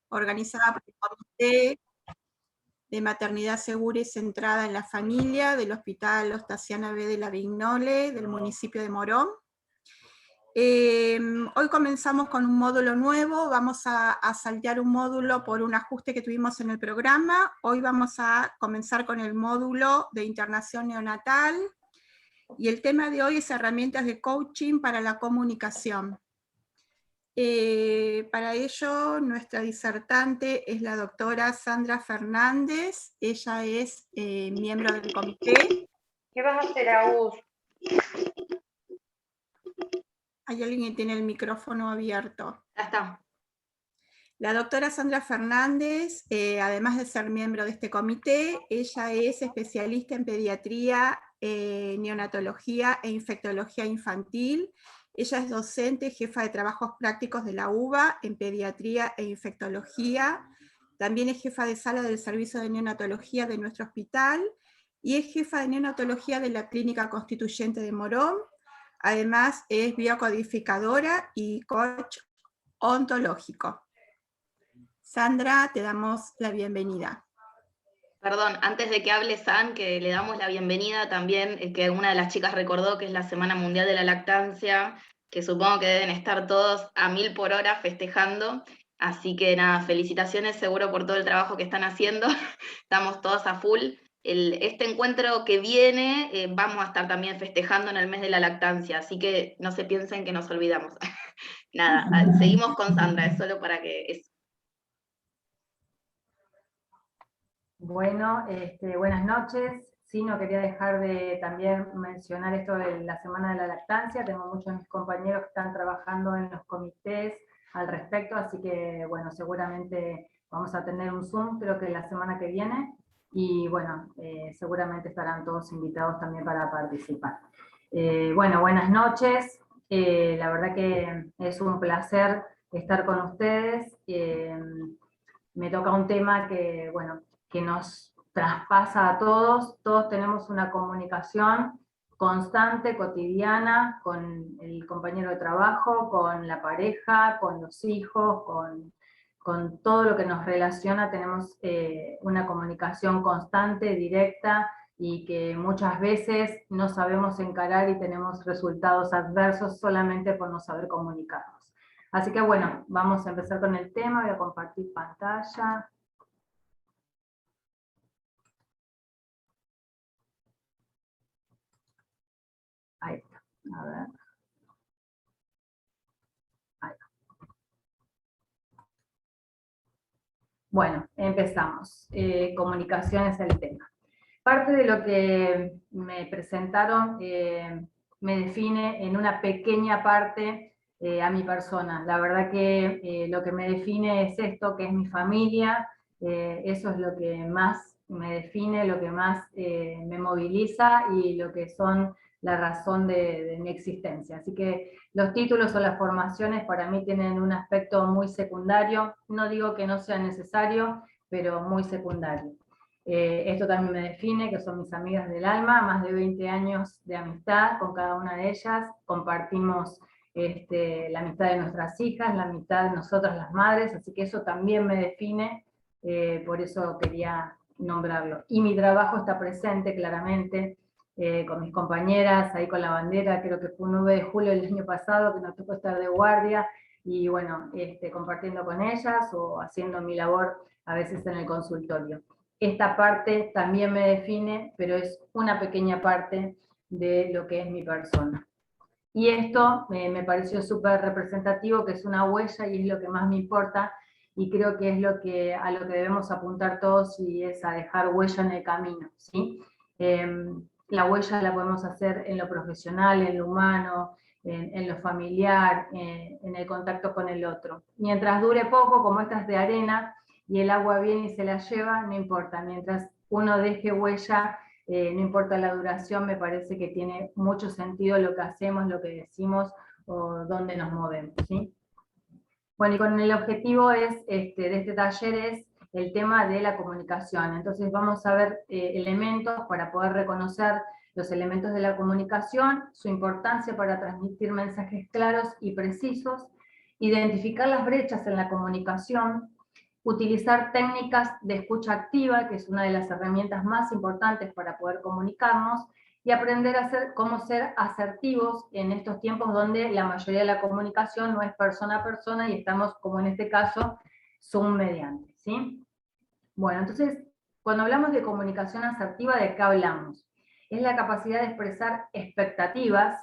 organizada por el Comité de Maternidad Segura y Centrada en la Familia del Hospital Ostasiana B. de la Vignole, del municipio de Morón. Hoy comenzamos con un módulo nuevo, vamos a saltear un módulo por un ajuste que tuvimos en el programa. Hoy vamos a comenzar con el módulo de internación neonatal, y el tema de hoy es herramientas de coaching para la comunicación. Para ello, nuestra disertante es la doctora Sandra Fernández. Ella es miembro del comité. ¿Qué vas a hacer, Agus? Hay alguien que tiene el micrófono abierto. Ya está. La doctora Sandra Fernández, además de ser miembro de este comité, ella es especialista en pediatría, neonatología e infectología infantil. Ella es docente, jefa de trabajos prácticos de la UBA en pediatría e infectología. También es jefa de sala del servicio de neonatología de nuestro hospital y es jefa de neonatología de la Clínica Constituyente de Morón. Además es biocodificadora y coach ontológico. Sandra, te damos la bienvenida. Perdón, antes de que hable San, que le damos la bienvenida también, que una de las chicas recordó que es la Semana Mundial de la Lactancia, que supongo que deben estar todos a 1000 por hora festejando, así que nada, felicitaciones seguro por todo el trabajo que están haciendo, estamos todos a full. Este encuentro que viene, vamos a estar también festejando en el mes de la lactancia, así que no se piensen que nos olvidamos. Nada, seguimos con Sandra, es solo para que... Bueno, buenas noches. Sí, no quería dejar de también mencionar esto de la Semana de la Lactancia. Tengo muchos de mis compañeros que están trabajando en los comités al respecto, así que, bueno, seguramente vamos a tener un Zoom, creo que la semana que viene, y bueno, seguramente estarán todos invitados también para participar. Bueno, buenas noches. La verdad que es un placer estar con ustedes. Me toca un tema que, bueno, que nos traspasa a todos. Todos tenemos una comunicación constante, cotidiana, con el compañero de trabajo, con la pareja, con los hijos, con todo lo que nos relaciona. Tenemos una comunicación constante, directa, y que muchas veces no sabemos encarar y tenemos resultados adversos solamente por no saber comunicarnos. Así que bueno, vamos a empezar con el tema. Voy a compartir pantalla. Ahí está, a ver. Ahí está. Bueno, empezamos. Comunicación es el tema. Parte de lo que me presentaron me define en una pequeña parte a mi persona. La verdad que lo que me define es esto, que es mi familia. Eso es lo que más me define, lo que más me moviliza y lo que son la razón de mi existencia. Así que los títulos o las formaciones para mí tienen un aspecto muy secundario. No digo que no sea necesario, pero muy secundario. Esto también me define, que son mis amigas del alma, más de 20 años de amistad con cada una de ellas. Compartimos la amistad de nuestras hijas, la amistad de nosotras las madres, así que eso también me define, por eso quería nombrarlo. Y mi trabajo está presente claramente con mis compañeras, ahí con la bandera. Creo que fue un 9 de julio del año pasado que nos tocó estar de guardia, y bueno, compartiendo con ellas o haciendo mi labor a veces en el consultorio. Esta parte también me define, pero es una pequeña parte de lo que es mi persona. Y esto me pareció súper representativo, que es una huella y es lo que más me importa, y creo que es a lo que debemos apuntar todos, y es a dejar huella en el camino, ¿sí? La huella la podemos hacer en lo profesional, en lo humano, en lo familiar, en el contacto con el otro. Mientras dure poco, como esta es de arena, y el agua viene y se la lleva, no importa. Mientras uno deje huella, no importa la duración, me parece que tiene mucho sentido lo que hacemos, lo que decimos o dónde nos movemos, ¿sí? Bueno, y con el objetivo de este taller es el tema de la comunicación. Entonces vamos a ver elementos para poder reconocer los elementos de la comunicación, su importancia para transmitir mensajes claros y precisos, identificar las brechas en la comunicación, utilizar técnicas de escucha activa, que es una de las herramientas más importantes para poder comunicarnos, y aprender cómo ser asertivos en estos tiempos donde la mayoría de la comunicación no es persona a persona y estamos, como en este caso, Zoom mediante, ¿sí? Bueno, entonces, cuando hablamos de comunicación asertiva, ¿de qué hablamos? Es la capacidad de expresar expectativas,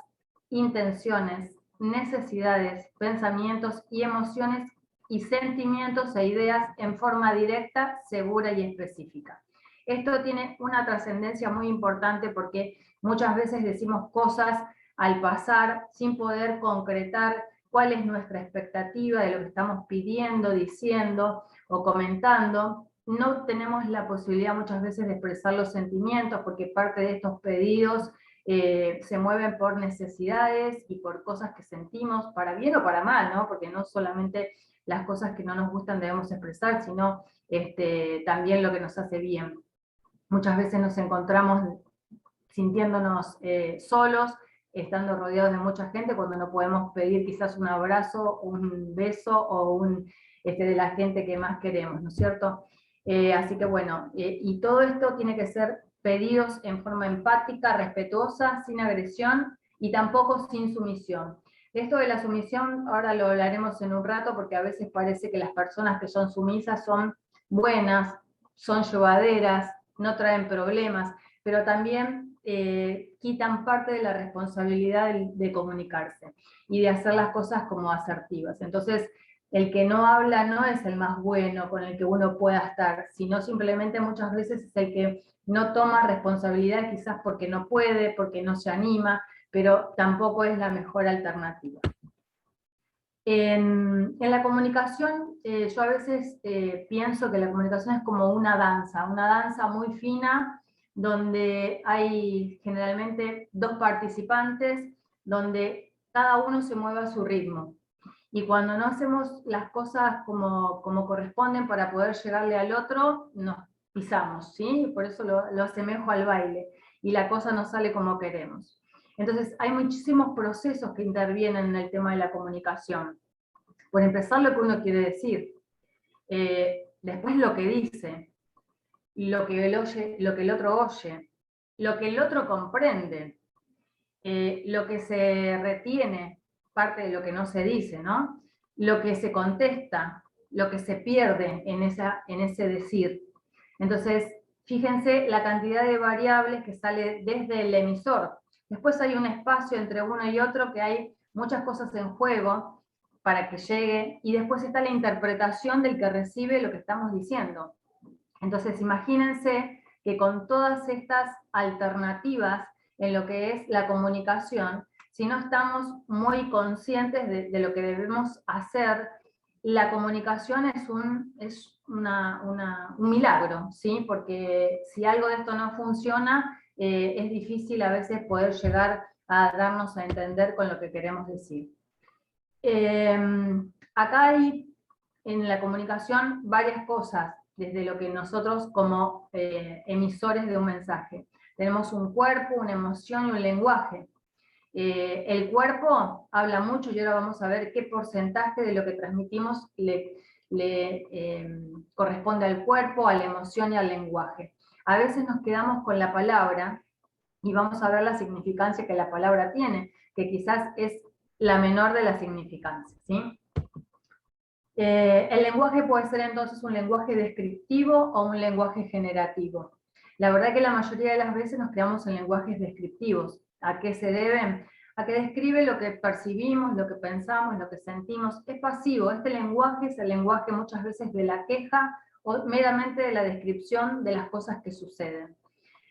intenciones, necesidades, pensamientos y emociones y sentimientos e ideas en forma directa, segura y específica. Esto tiene una trascendencia muy importante porque muchas veces decimos cosas al pasar sin poder concretar cuál es nuestra expectativa de lo que estamos pidiendo, diciendo o comentando. No tenemos la posibilidad muchas veces de expresar los sentimientos porque parte de estos pedidos se mueven por necesidades y por cosas que sentimos, para bien o para mal, ¿no? Porque no solamente las cosas que no nos gustan debemos expresar, sino también lo que nos hace bien. Muchas veces nos encontramos sintiéndonos solos, estando rodeados de mucha gente, cuando no podemos pedir quizás un abrazo, un beso o de la gente que más queremos, ¿no es cierto? Así que bueno, y todo esto tiene que ser pedidos en forma empática, respetuosa, sin agresión y tampoco sin sumisión. Esto de la sumisión ahora lo hablaremos en un rato porque a veces parece que las personas que son sumisas son buenas, son llevaderas, no traen problemas, pero también quitan parte de la responsabilidad de comunicarse y de hacer las cosas como asertivas. Entonces, el que no habla no es el más bueno con el que uno pueda estar, sino simplemente muchas veces es el que no toma responsabilidad quizás porque no puede, porque no se anima, pero tampoco es la mejor alternativa. En la comunicación, yo a veces pienso que la comunicación es como una danza muy fina, donde hay generalmente dos participantes, donde cada uno se mueve a su ritmo. Y cuando no hacemos las cosas como corresponden para poder llegarle al otro, nos pisamos, ¿sí? Por eso lo asemejo al baile, y la cosa no sale como queremos. Entonces, hay muchísimos procesos que intervienen en el tema de la comunicación. Por empezar, lo que uno quiere decir. Después lo que dice, lo que el otro oye, lo que el otro comprende, lo que se retiene, parte de lo que no se dice, ¿no? Lo que se contesta, lo que se pierde en ese decir. Entonces, fíjense la cantidad de variables que sale desde el emisor. Después hay un espacio entre uno y otro que hay muchas cosas en juego para que llegue, y después está la interpretación del que recibe lo que estamos diciendo. Entonces, imagínense que con todas estas alternativas en lo que es la comunicación, si no estamos muy conscientes de lo que debemos hacer, la comunicación es un milagro, ¿sí? Porque si algo de esto no funciona, es difícil a veces poder llegar a darnos a entender con lo que queremos decir. Acá hay en la comunicación varias cosas, desde lo que nosotros como emisores de un mensaje. Tenemos un cuerpo, una emoción y un lenguaje. El cuerpo habla mucho y ahora vamos a ver qué porcentaje de lo que transmitimos le corresponde al cuerpo, a la emoción y al lenguaje. A veces nos quedamos con la palabra y vamos a ver la significancia que la palabra tiene, que quizás es la menor de las significancias, ¿sí? El lenguaje puede ser entonces un lenguaje descriptivo o un lenguaje generativo. La verdad que la mayoría de las veces nos creamos en lenguajes descriptivos. ¿A qué se deben? A que describe lo que percibimos, lo que pensamos, lo que sentimos. Es pasivo. Este lenguaje es el lenguaje muchas veces de la queja o meramente de la descripción de las cosas que suceden.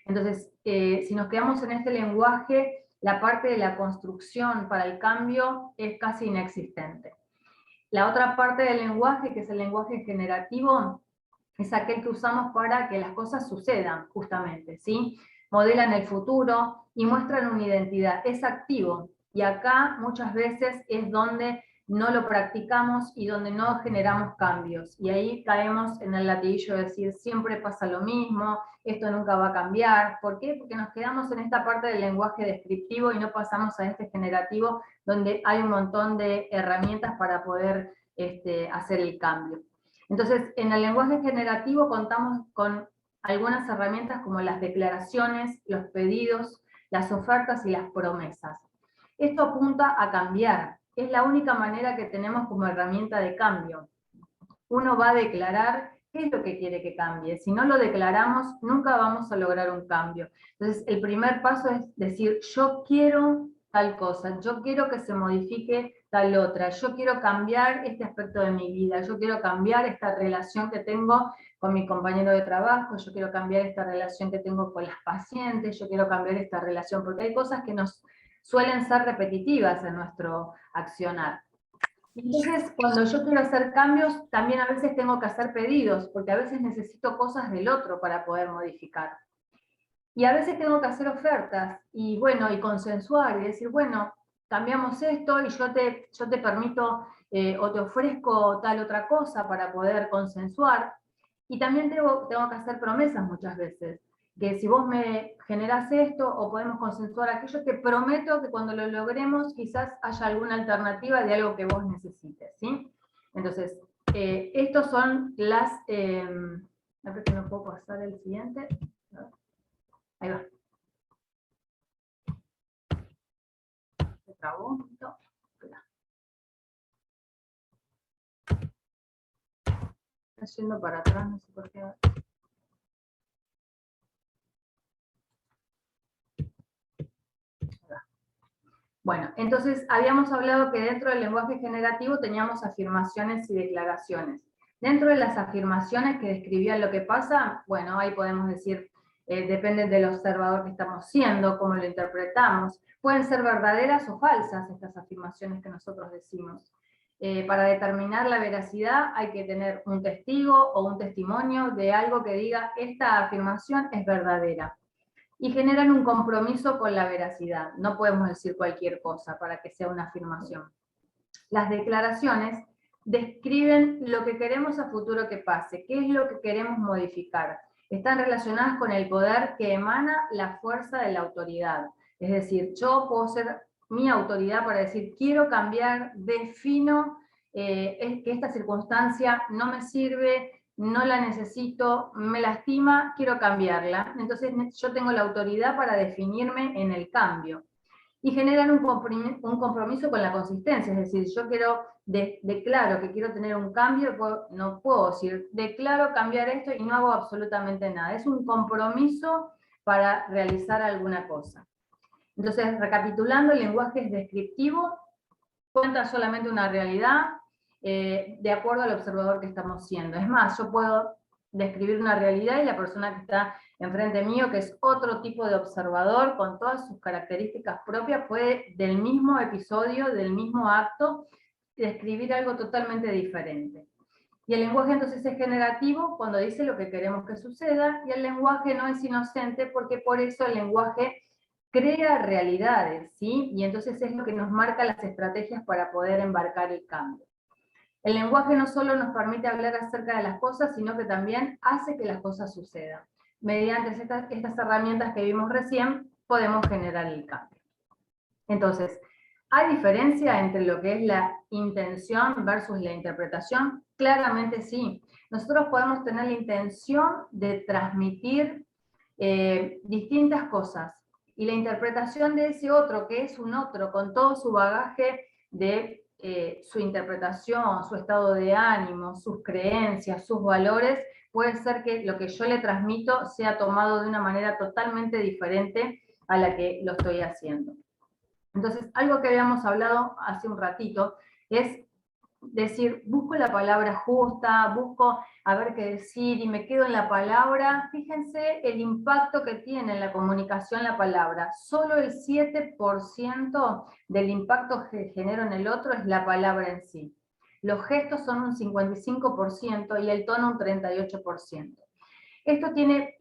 Entonces, si nos quedamos en este lenguaje, la parte de la construcción para el cambio es casi inexistente. La otra parte del lenguaje, que es el lenguaje generativo, es aquel que usamos para que las cosas sucedan, justamente, ¿sí? Modelan el futuro y muestran una identidad. Es activo, y acá muchas veces es donde no lo practicamos y donde no generamos cambios. Y ahí caemos en el latiguillo de decir, siempre pasa lo mismo, esto nunca va a cambiar. ¿Por qué? Porque nos quedamos en esta parte del lenguaje descriptivo y no pasamos a este generativo, donde hay un montón de herramientas para poder hacer el cambio. Entonces, en el lenguaje generativo contamos con algunas herramientas como las declaraciones, los pedidos, las ofertas y las promesas. Esto apunta a cambiar. Es la única manera que tenemos como herramienta de cambio. Uno va a declarar qué es lo que quiere que cambie. Si no lo declaramos, nunca vamos a lograr un cambio. Entonces, el primer paso es decir, yo quiero tal cosa, yo quiero que se modifique tal otra, yo quiero cambiar este aspecto de mi vida, yo quiero cambiar esta relación que tengo con mi compañero de trabajo, yo quiero cambiar esta relación que tengo con las pacientes, yo quiero cambiar esta relación, porque hay cosas que nos suelen ser repetitivas en nuestro accionar. Entonces, cuando yo quiero hacer cambios, también a veces tengo que hacer pedidos, porque a veces necesito cosas del otro para poder modificar. Y a veces tengo que hacer ofertas, y bueno, y consensuar, y decir, bueno, cambiamos esto, y yo te permito, o te ofrezco tal otra cosa para poder consensuar. Y también tengo que hacer promesas muchas veces, que si vos me generás esto, o podemos consensuar aquello, te prometo que cuando lo logremos, quizás haya alguna alternativa de algo que vos necesites, ¿sí? Entonces, estos son las... a ver si no puedo pasar el siguiente. Ahí va. Se trabó un poquito. Está yendo para atrás, no sé por qué. Bueno, entonces habíamos hablado que dentro del lenguaje generativo teníamos afirmaciones y declaraciones. Dentro de las afirmaciones que describían lo que pasa, bueno, ahí podemos decir, depende del observador que estamos siendo, cómo lo interpretamos. Pueden ser verdaderas o falsas estas afirmaciones que nosotros decimos. Para determinar la veracidad hay que tener un testigo o un testimonio de algo que diga esta afirmación es verdadera. Y generan un compromiso con la veracidad. No podemos decir cualquier cosa para que sea una afirmación. Las declaraciones describen lo que queremos a futuro que pase, qué es lo que queremos modificar. Están relacionadas con el poder que emana la fuerza de la autoridad. Es decir, yo puedo ser mi autoridad para decir, quiero cambiar, defino que esta circunstancia no me sirve, no la necesito, me lastima, quiero cambiarla. Entonces yo tengo la autoridad para definirme en el cambio. Y generan un compromiso con la consistencia, es decir, yo quiero, declaro que quiero tener un cambio, no puedo decir, declaro cambiar esto y no hago absolutamente nada. Es un compromiso para realizar alguna cosa. Entonces, recapitulando, el lenguaje es descriptivo, cuenta solamente una realidad, de acuerdo al observador que estamos siendo. Es más, yo puedo describir una realidad y la persona que está enfrente mío, que es otro tipo de observador con todas sus características propias, puede del mismo episodio, del mismo acto, describir algo totalmente diferente. Y el lenguaje entonces es generativo cuando dice lo que queremos que suceda, y el lenguaje no es inocente porque por eso el lenguaje crea realidades, ¿sí? Y entonces es lo que nos marca las estrategias para poder embarcar el cambio. El lenguaje no solo nos permite hablar acerca de las cosas, sino que también hace que las cosas sucedan. Mediante estas herramientas que vimos recién, podemos generar el cambio. Entonces, ¿hay diferencia entre lo que es la intención versus la interpretación? Claramente sí. Nosotros podemos tener la intención de transmitir distintas cosas, y la interpretación de ese otro, que es un otro, con todo su bagaje de su interpretación, su estado de ánimo, sus creencias, sus valores, puede ser que lo que yo le transmito sea tomado de una manera totalmente diferente a la que lo estoy haciendo. Entonces, algo que habíamos hablado hace un ratito es decir, busco la palabra justa, busco a ver qué decir y me quedo en la palabra. Fíjense el impacto que tiene en la comunicación la palabra. Solo el 7% del impacto que genera en el otro es la palabra en sí. Los gestos son un 55% y el tono un 38%. Esto tiene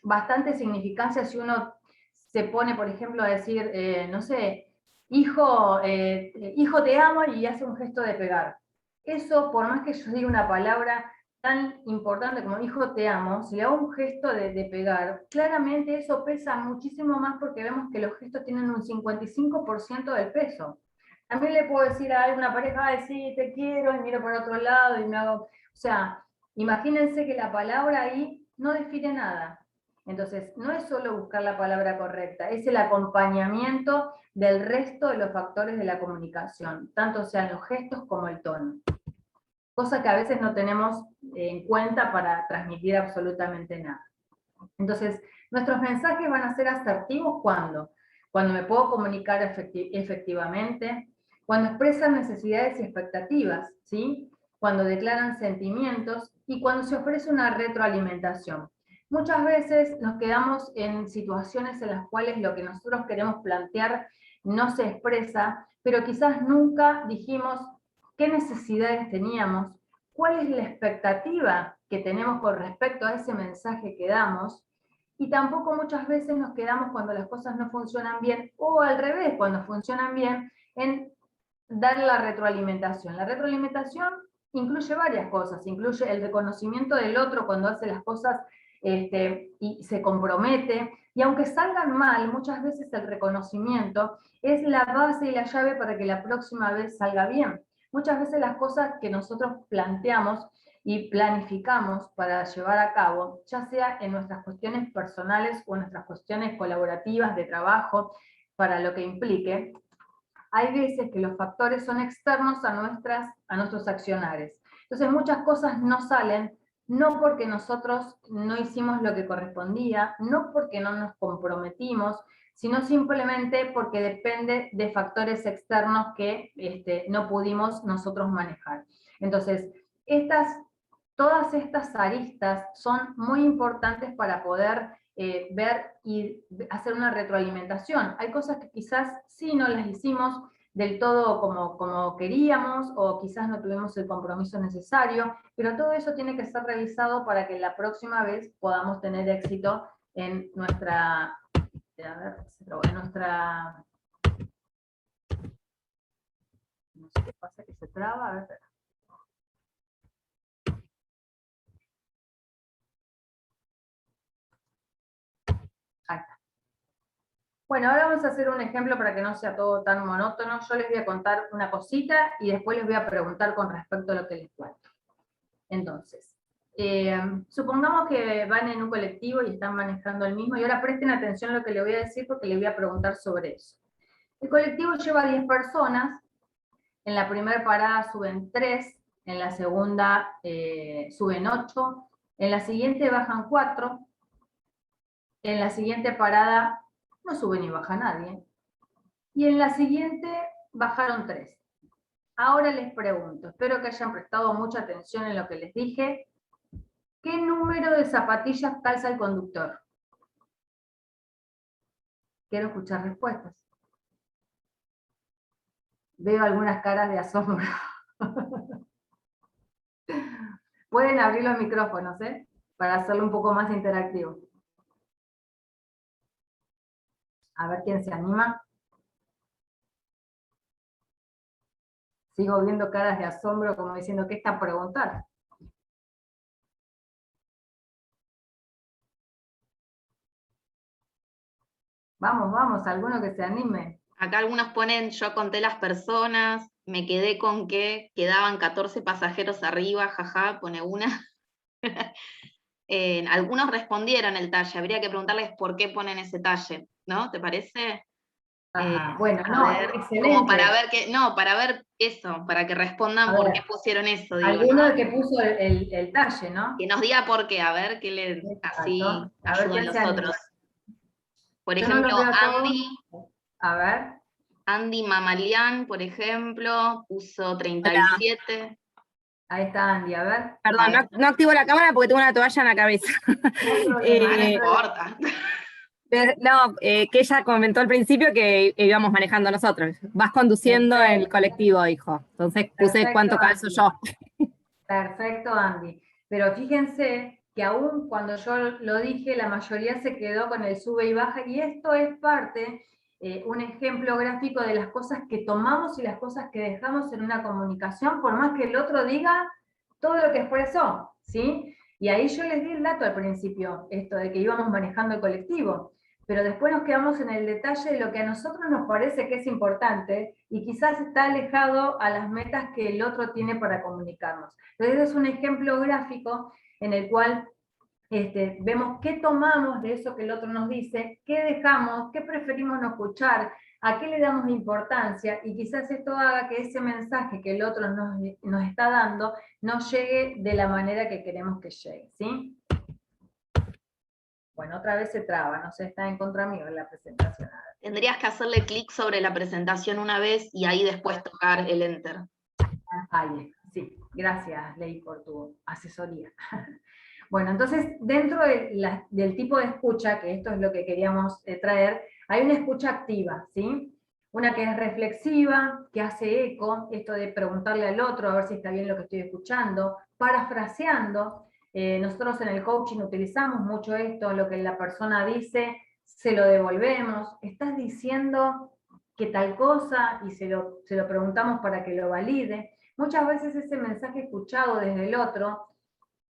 bastante significancia si uno se pone, por ejemplo, a decir, no sé, hijo, hijo te amo, y hace un gesto de pegar. Eso, por más que yo diga una palabra tan importante como hijo te amo, si le hago un gesto de pegar, claramente eso pesa muchísimo más porque vemos que los gestos tienen un 55% del peso. También le puedo decir a alguna pareja, ay, sí, te quiero, y miro por otro lado y me hago O sea, imagínense que la palabra ahí no define nada. Entonces, no es solo buscar la palabra correcta, es el acompañamiento del resto de los factores de la comunicación, tanto sean los gestos como el tono. Cosa que a veces no tenemos en cuenta para transmitir absolutamente nada. Entonces, nuestros mensajes van a ser asertivos cuando me puedo comunicar efectivamente, cuando expresan necesidades y expectativas, ¿sí? Cuando declaran sentimientos y cuando se ofrece una retroalimentación. Muchas veces nos quedamos en situaciones en las cuales lo que nosotros queremos plantear no se expresa, pero quizás nunca dijimos qué necesidades teníamos, cuál es la expectativa que tenemos con respecto a ese mensaje que damos, y tampoco muchas veces nos quedamos cuando las cosas no funcionan bien, o al revés, cuando funcionan bien, en dar la retroalimentación. La retroalimentación incluye varias cosas, incluye el reconocimiento del otro cuando hace las cosas y se compromete, y aunque salgan mal, muchas veces el reconocimiento es la base y la llave para que la próxima vez salga bien. Muchas veces las cosas que nosotros planteamos y planificamos para llevar a cabo, ya sea en nuestras cuestiones personales o en nuestras cuestiones colaborativas de trabajo, para lo que implique, hay veces que los factores son externos a nuestros accionares. Entonces muchas cosas no salen, no porque nosotros no hicimos lo que correspondía, no porque no nos comprometimos, sino simplemente porque depende de factores externos que no pudimos nosotros manejar. Entonces, todas estas aristas son muy importantes para poder ver y hacer una retroalimentación. Hay cosas que quizás sí no las hicimos del todo como queríamos, o quizás no tuvimos el compromiso necesario, pero todo eso tiene que ser revisado para que la próxima vez podamos tener éxito en nuestra... A ver, en nuestra... No sé qué pasa, que se traba, a ver... Ahí está. Bueno, ahora vamos a hacer un ejemplo para que no sea todo tan monótono. Yo les voy a contar una cosita y después les voy a preguntar con respecto a lo que les cuento. Entonces, supongamos que van en un colectivo y están manejando el mismo, y ahora presten atención a lo que les voy a decir porque les voy a preguntar sobre eso. El colectivo lleva 10 personas, en la primera parada suben 3, en la segunda suben 8, en la siguiente bajan 4, en la siguiente parada no sube ni baja nadie, y en la siguiente bajaron 3. Ahora les pregunto, espero que hayan prestado mucha atención en lo que les dije, ¿qué número de zapatillas calza el conductor? Quiero escuchar respuestas. Veo algunas caras de asombro. Pueden abrir los micrófonos, para hacerlo un poco más interactivo. A ver quién se anima. Sigo viendo caras de asombro como diciendo, ¿qué está preguntando? Vamos, vamos, alguno que se anime. Acá algunos ponen, yo conté las personas, me quedé con que quedaban 14 pasajeros arriba, jaja, pone una. Algunos respondieron el talle, habría que preguntarles por qué ponen ese talle, ¿no? ¿Te parece? Bueno, no, ver, excelente. como para ver que, no, para ver eso, para que respondan por qué pusieron eso, digo, alguno ¿no? que puso el talle, ¿no? Que nos diga por qué, a ver qué le, así ayudan los otros. Por ejemplo, Andy. A ver. Andy Mamalian, por ejemplo, puso 37. Hola. Ahí está Andy, a ver. Perdón, no activo la cámara porque tengo una toalla en la cabeza. No importa. No, que ella comentó al principio que íbamos manejando nosotros. Vas conduciendo el colectivo, dijo. Entonces puse perfecto, cuánto calzo yo. Perfecto, Andy. Pero fíjense que aún cuando yo lo dije, la mayoría se quedó con el sube y baja, y esto es parte, un ejemplo gráfico de las cosas que tomamos y las cosas que dejamos en una comunicación, por más que el otro diga todo lo que expresó, ¿sí? Y ahí yo les di el dato al principio, esto de que íbamos manejando el colectivo. pero después nos quedamos en el detalle de lo que a nosotros nos parece que es importante y quizás está alejado a las metas que el otro tiene para comunicarnos. Entonces es un ejemplo gráfico en el cual vemos qué tomamos de eso que el otro nos dice, qué dejamos, qué preferimos no escuchar, a qué le damos importancia, y quizás esto haga que ese mensaje que el otro nos está dando no llegue de la manera que queremos que llegue, ¿sí? Bueno, otra vez se traba, no sé, está en contra mío en la presentación. Tendrías que hacerle clic sobre la presentación una vez y ahí después tocar el Enter. Ahí, sí, gracias, Ley, por tu asesoría. Bueno, entonces, dentro del tipo de escucha, que esto es lo que queríamos traer, hay una escucha activa, ¿sí? Una que es reflexiva, que hace eco, esto de preguntarle al otro a ver si está bien lo que estoy escuchando, parafraseando. Nosotros en el coaching utilizamos mucho esto, lo que la persona dice, se lo devolvemos. ¿Estás diciendo que tal cosa? Y se lo preguntamos para que lo valide. Muchas veces ese mensaje escuchado desde el otro,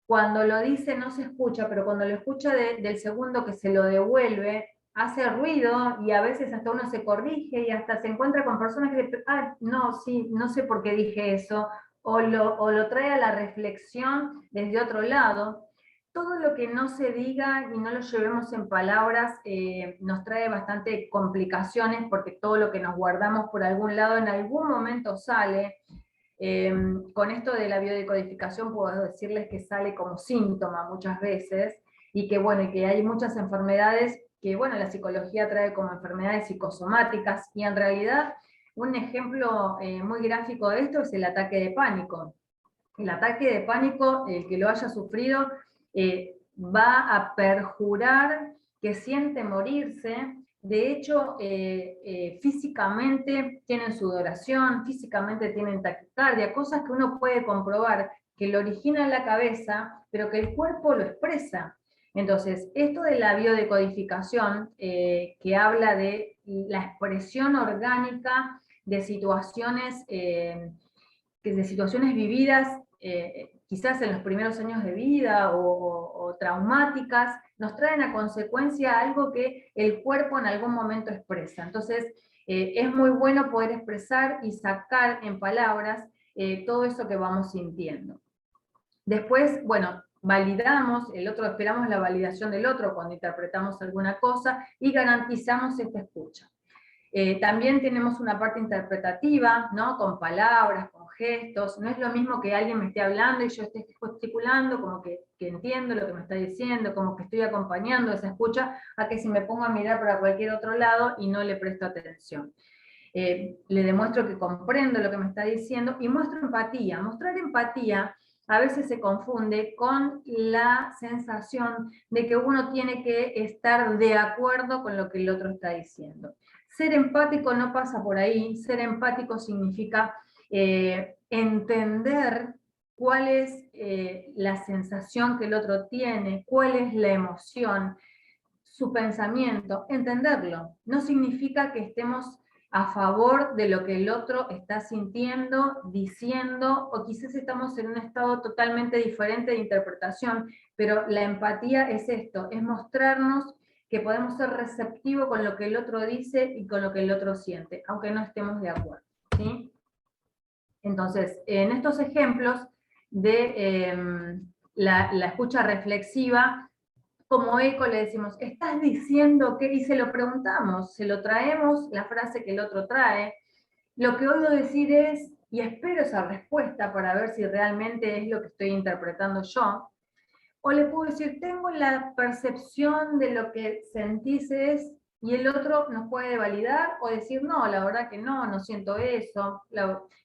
cuando lo dice no se escucha, pero cuando lo escucha del segundo que se lo devuelve, hace ruido y a veces hasta uno se corrige y hasta se encuentra con personas que le no, sí, no sé por qué dije eso, o lo trae a la reflexión desde otro lado. Todo lo que no se diga y no lo llevemos en palabras nos trae bastante complicaciones, porque todo lo que nos guardamos por algún lado en algún momento sale. Con esto de la biodecodificación puedo decirles que sale como síntoma muchas veces, y que bueno, y que hay muchas enfermedades que bueno, la psicología trae como enfermedades psicosomáticas, y en realidad un ejemplo muy gráfico de esto es el ataque de pánico. El ataque de pánico, el que lo haya sufrido, va a perjurar que siente morirse. De hecho, físicamente tienen sudoración, físicamente tienen taquicardia, cosas que uno puede comprobar que lo origina en la cabeza, pero que el cuerpo lo expresa. Entonces, esto de la biodecodificación, que habla de la expresión orgánica de situaciones, de situaciones vividas, quizás en los primeros años de vida o traumáticas, nos traen a consecuencia algo que el cuerpo en algún momento expresa. Entonces, es muy bueno poder expresar y sacar en palabras todo eso que vamos sintiendo. Después, bueno, validamos, esperamos la validación del otro cuando interpretamos alguna cosa y garantizamos esta escucha. También tenemos una parte interpretativa, ¿no? Con palabras, con gestos. No es lo mismo que alguien me esté hablando y yo esté gesticulando, como que entiendo lo que me está diciendo, como que estoy acompañando esa escucha, a que si me pongo a mirar para cualquier otro lado y no le presto atención. Le demuestro que comprendo lo que me está diciendo y muestro empatía. Mostrar empatía a veces se confunde con la sensación de que uno tiene que estar de acuerdo con lo que el otro está diciendo. Ser empático no pasa por ahí. Ser empático significa entender cuál es la sensación que el otro tiene, cuál es la emoción, su pensamiento, entenderlo. No significa que estemos a favor de lo que el otro está sintiendo, diciendo, o quizás estamos en un estado totalmente diferente de interpretación, pero la empatía es esto, es mostrarnos que podemos ser receptivos con lo que el otro dice y con lo que el otro siente, aunque no estemos de acuerdo, ¿sí? Entonces, en estos ejemplos de la escucha reflexiva, como eco le decimos, ¿estás diciendo qué? Y se lo preguntamos, se lo traemos, la frase que el otro trae. Lo que oigo decir es, y espero esa respuesta para ver si realmente es lo que estoy interpretando yo. O le puedo decir, tengo la percepción de lo que sentís es, y el otro nos puede validar o decir, no, la verdad que no, no siento eso.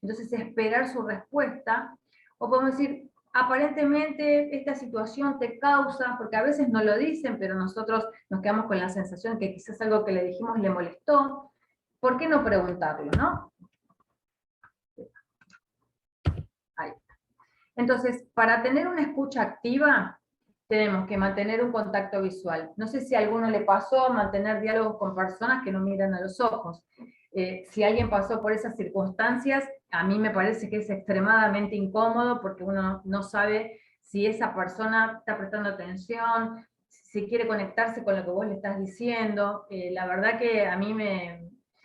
Entonces esperar su respuesta. O podemos decir, aparentemente esta situación te causa, porque a veces no lo dicen, pero nosotros nos quedamos con la sensación que quizás algo que le dijimos le molestó. ¿Por qué no preguntarlo, no? Ahí. Entonces, para tener una escucha activa, tenemos que mantener un contacto visual. No sé si a alguno le pasó mantener diálogos con personas que no miran a los ojos. Si alguien pasó por esas circunstancias, a mí me parece que es extremadamente incómodo, porque uno no sabe si esa persona está prestando atención, si quiere conectarse con lo que vos le estás diciendo. La verdad que a mí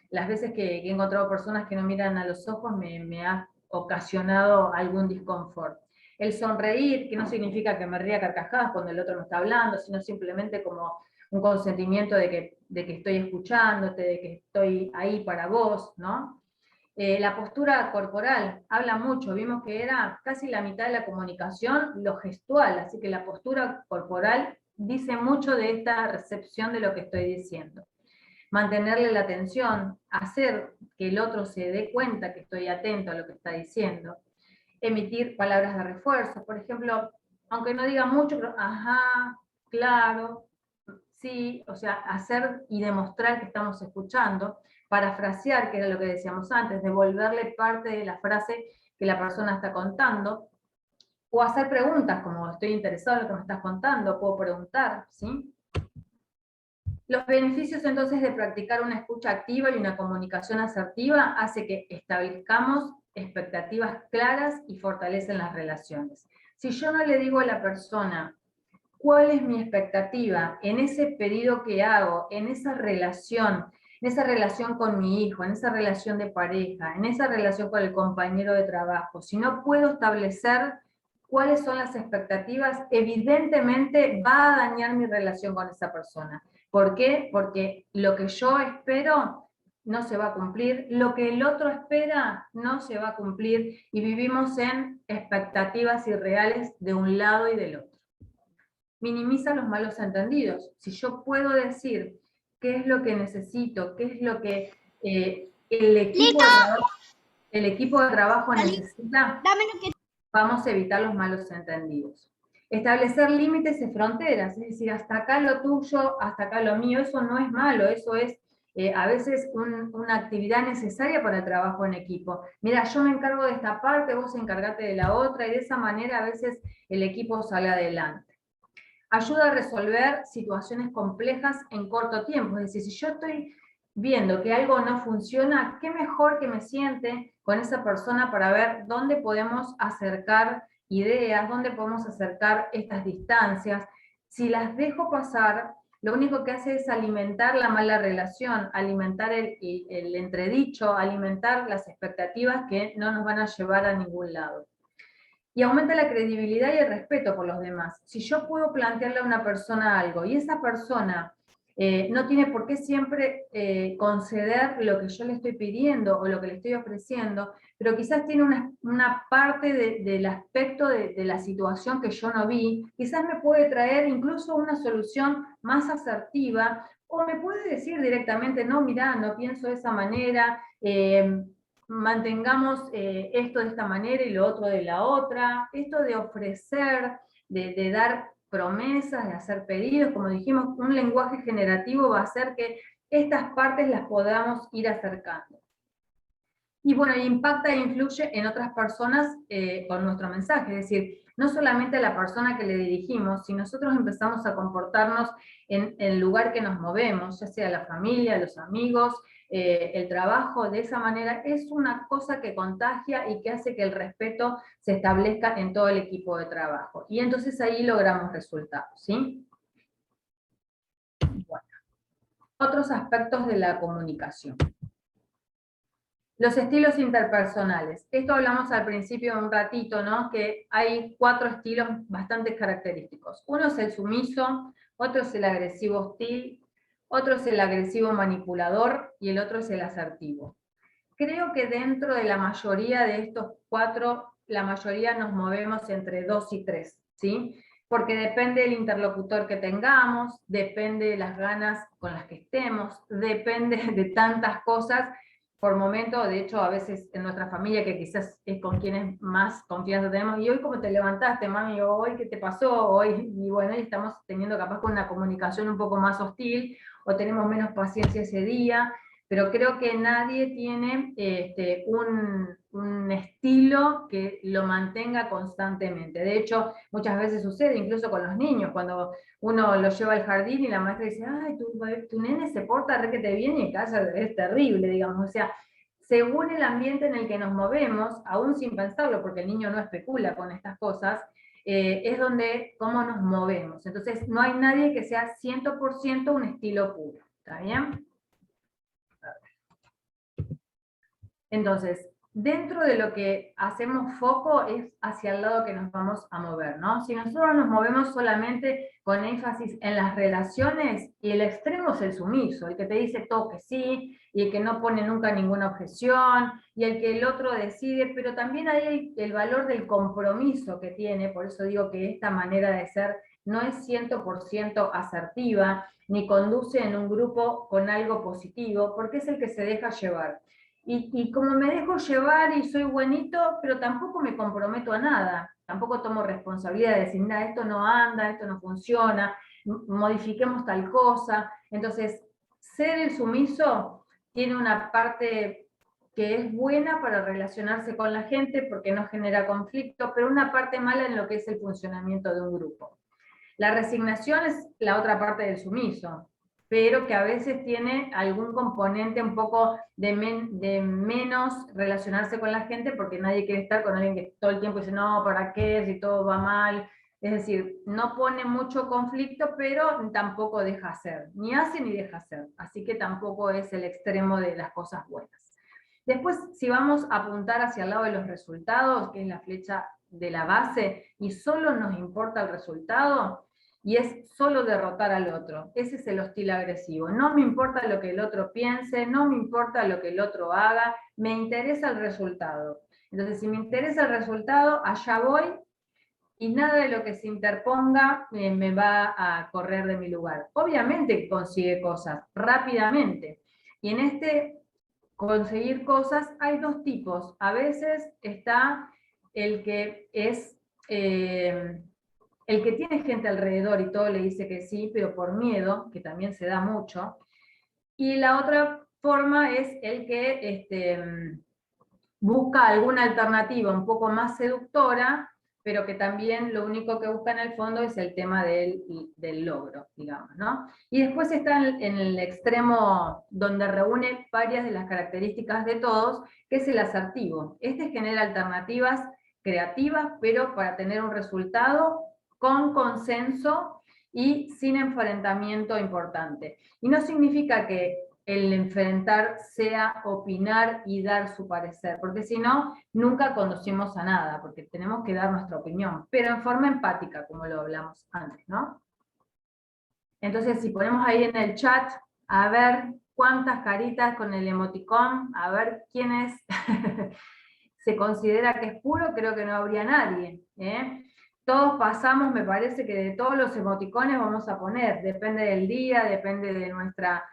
las veces que he encontrado personas que no miran a los ojos me ha ocasionado algún disconfort. El sonreír, que no significa que me ría carcajadas cuando el otro me está hablando, sino simplemente como un consentimiento de que estoy escuchándote, de que estoy ahí para vos, ¿no? La postura corporal habla mucho, vimos que era casi la mitad de la comunicación lo gestual, así que la postura corporal dice mucho de esta recepción de lo que estoy diciendo. Mantenerle la atención, hacer que el otro se dé cuenta que estoy atento a lo que está diciendo. Emitir palabras de refuerzo, por ejemplo, aunque no diga mucho, pero ajá, claro, sí, o sea, hacer y demostrar que estamos escuchando, parafrasear, que era lo que decíamos antes, devolverle parte de la frase que la persona está contando, o hacer preguntas, como estoy interesado en lo que me estás contando, puedo preguntar, ¿sí? Los beneficios entonces de practicar una escucha activa y una comunicación asertiva hace que establezcamos expectativas claras y fortalecen las relaciones. Si yo no le digo a la persona cuál es mi expectativa en ese pedido que hago, en esa relación con mi hijo, en esa relación de pareja, en esa relación con el compañero de trabajo, si no puedo establecer cuáles son las expectativas, evidentemente va a dañar mi relación con esa persona. ¿Por qué? Porque lo que yo espero no se va a cumplir, lo que el otro espera no se va a cumplir, y vivimos en expectativas irreales de un lado y del otro. Minimiza los malos entendidos. Si yo puedo decir qué es lo que necesito, qué es lo que el equipo de trabajo necesita, vamos a evitar los malos entendidos. Establecer límites y fronteras, es decir, hasta acá lo tuyo, hasta acá lo mío, eso no es malo, eso es a veces una actividad necesaria para el trabajo en equipo. Mira, yo me encargo de esta parte, vos encargate de la otra, y de esa manera a veces el equipo sale adelante. Ayuda a resolver situaciones complejas en corto tiempo, es decir, si yo estoy viendo que algo no funciona, qué mejor que me siente con esa persona para ver dónde podemos acercar ideas, dónde podemos acercar estas distancias. Si las dejo pasar, lo único que hace es alimentar la mala relación, alimentar el entredicho, alimentar las expectativas que no nos van a llevar a ningún lado. Y aumenta la credibilidad y el respeto por los demás. Si yo puedo plantearle a una persona algo y esa persona no tiene por qué siempre conceder lo que yo le estoy pidiendo o lo que le estoy ofreciendo, pero quizás tiene una parte del aspecto de la situación que yo no vi, quizás me puede traer incluso una solución más asertiva, o me puede decir directamente, no, mirá, no pienso de esa manera, mantengamos esto de esta manera y lo otro de la otra. Esto de ofrecer, de dar promesas, de hacer pedidos, como dijimos, un lenguaje generativo va a hacer que estas partes las podamos ir acercando. Y bueno, impacta e influye en otras personas con nuestro mensaje, es decir, no solamente a la persona que le dirigimos, si nosotros empezamos a comportarnos en el lugar que nos movemos, ya sea la familia, los amigos, el trabajo, de esa manera, es una cosa que contagia y que hace que el respeto se establezca en todo el equipo de trabajo. Y entonces ahí logramos resultados, ¿sí? Bueno. Otros aspectos de la comunicación. Los estilos interpersonales. Esto hablamos al principio un ratito, ¿no? Que hay 4 estilos bastante característicos. Uno es el sumiso, otro es el agresivo hostil, otro es el agresivo manipulador y el otro es el asertivo. Creo que dentro de la mayoría de estos 4, la mayoría nos movemos entre 2 y 3, ¿sí? Porque depende del interlocutor que tengamos, depende de las ganas con las que estemos, depende de tantas cosas. Por momento, de hecho, a veces en nuestra familia, que quizás es con quienes más confianza tenemos, y hoy cómo te levantaste, mami, o hoy qué te pasó, hoy, y bueno, y estamos teniendo capaz con una comunicación un poco más hostil, o tenemos menos paciencia ese día, pero creo que nadie tiene un estilo que lo mantenga constantemente. De hecho, muchas veces sucede, incluso con los niños, cuando uno lo lleva al jardín y la maestra dice, ay, tu nene se porta re que te viene y casa, es terrible, digamos. O sea, según el ambiente en el que nos movemos, aún sin pensarlo, porque el niño no especula con estas cosas, es donde, cómo nos movemos. Entonces, no hay nadie que sea 100% un estilo puro, ¿está bien? Entonces, dentro de lo que hacemos foco es hacia el lado que nos vamos a mover, ¿no? Si nosotros nos movemos solamente con énfasis en las relaciones, y el extremo es el sumiso, el que te dice todo que sí, y el que no pone nunca ninguna objeción, y el que el otro decide, pero también hay el valor del compromiso que tiene, por eso digo que esta manera de ser no es 100% asertiva, ni conduce en un grupo con algo positivo, porque es el que se deja llevar. Y como me dejo llevar y soy buenito, pero tampoco me comprometo a nada, tampoco tomo responsabilidad de decir, mira, esto no anda, esto no funciona, modifiquemos tal cosa. Entonces, ser el sumiso tiene una parte que es buena para relacionarse con la gente porque no genera conflicto, pero una parte mala en lo que es el funcionamiento de un grupo. La resignación es la otra parte del sumiso, pero que a veces tiene algún componente un poco de menos relacionarse con la gente, porque nadie quiere estar con alguien que todo el tiempo dice, no, ¿para qué? Si todo va mal. Es decir, no pone mucho conflicto, pero tampoco deja hacer, ni hace ni deja hacer, así que tampoco es el extremo de las cosas buenas. Después, si vamos a apuntar hacia el lado de los resultados, que es la flecha de la base, y solo nos importa el resultado, y es solo derrotar al otro. Ese es el hostil agresivo. No me importa lo que el otro piense, no me importa lo que el otro haga, me interesa el resultado. Entonces, si me interesa el resultado, allá voy, y nada de lo que se interponga me va a correr de mi lugar. Obviamente consigue cosas rápidamente, y en este conseguir cosas hay dos tipos. A veces está el que es... el que tiene gente alrededor y todo le dice que sí, pero por miedo, que también se da mucho. Y la otra forma es el que busca alguna alternativa un poco más seductora, pero que también lo único que busca en el fondo es el tema del logro, digamos, ¿no? Y después está en el extremo donde reúne varias de las características de todos, que es el asertivo. Este genera alternativas creativas, pero para tener un resultado con consenso y sin enfrentamiento importante. Y no significa que el enfrentar sea opinar y dar su parecer, porque si no, nunca conducimos a nada, porque tenemos que dar nuestra opinión, pero en forma empática, como lo hablamos antes, ¿no? Entonces, si ponemos ahí en el chat, a ver cuántas caritas con el emoticón, a ver quién es, se considera que es puro, creo que no habría nadie, ¿eh? Todos pasamos, me parece que de todos los emoticones vamos a poner, depende del día, depende de nuestra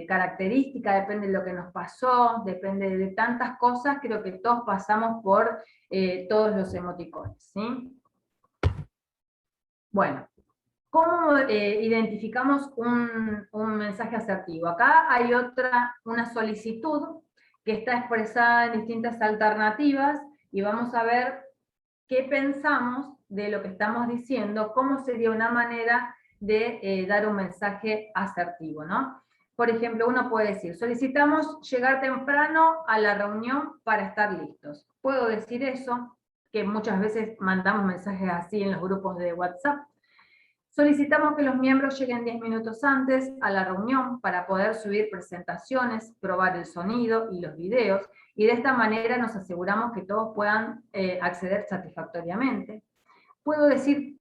característica, depende de lo que nos pasó, depende de tantas cosas, creo que todos pasamos por todos los emoticones, ¿sí? Bueno, ¿cómo identificamos un mensaje asertivo? Acá hay una solicitud que está expresada en distintas alternativas, y vamos a ver qué pensamos de lo que estamos diciendo, cómo sería una manera de dar un mensaje asertivo, ¿no? Por ejemplo, uno puede decir, solicitamos llegar temprano a la reunión para estar listos. Puedo decir eso, que muchas veces mandamos mensajes así en los grupos de WhatsApp. Solicitamos que los miembros lleguen 10 minutos antes a la reunión para poder subir presentaciones, probar el sonido y los videos, y de esta manera nos aseguramos que todos puedan acceder satisfactoriamente. Puedo decir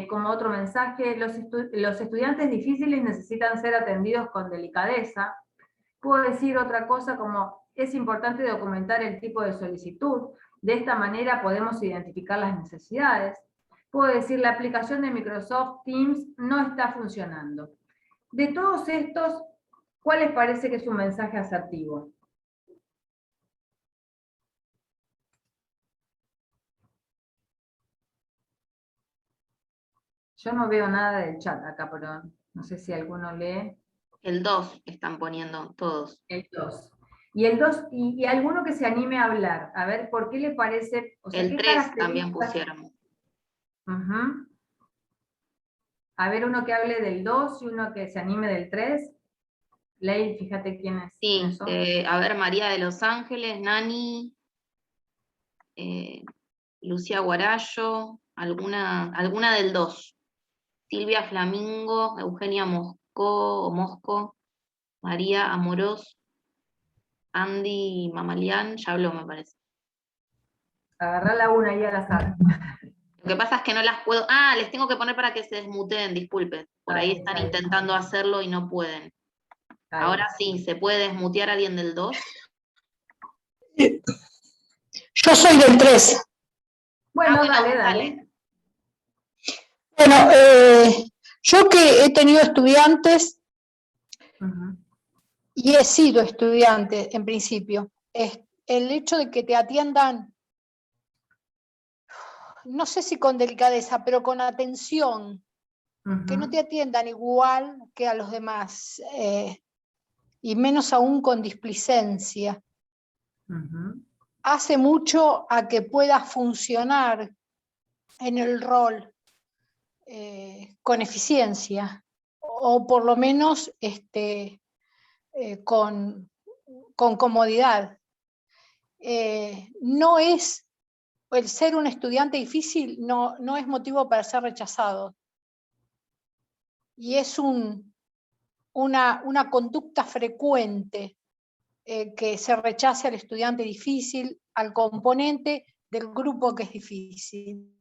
como otro mensaje, los estudiantes difíciles necesitan ser atendidos con delicadeza. Puedo decir otra cosa como, es importante documentar el tipo de solicitud, de esta manera podemos identificar las necesidades. Puedo decir, la aplicación de Microsoft Teams no está funcionando. De todos estos, ¿cuál les parece que es un mensaje asertivo? Yo no veo nada del chat acá, pero no sé si alguno lee. El 2 están poniendo todos. El 2. Y el 2, y alguno que se anime a hablar, a ver, ¿por qué le parece? O sea, El ¿qué 3 también pusieron. A ver, uno que hable del 2 y uno que se anime del 3. Ley, fíjate quién es. Sí, a ver, María de los Ángeles, Nani, Lucía Guarayo, alguna del 2. Silvia Flamingo, Eugenia Mosco, María Amorós, Andy Mamalián, ya habló, me parece. Agarrá la una ahí al azar. Lo que pasa es que no las puedo... les tengo que poner para que se desmuteen, disculpen. Por ahí están intentando hacerlo y no pueden. Ahora sí, ¿se puede desmutear a alguien del 2? Yo soy del 3. Bueno, dale. Bueno, yo que he tenido estudiantes y he sido estudiante en principio, el hecho de que te atiendan, no sé si con delicadeza, pero con atención, que no te atiendan igual que a los demás, y menos aún con displicencia, hace mucho a que puedas funcionar en el rol con eficiencia, o por lo menos con comodidad. No es, el ser un estudiante difícil no es motivo para ser rechazado. Y es una conducta frecuente que se rechace al estudiante difícil, al componente del grupo que es difícil.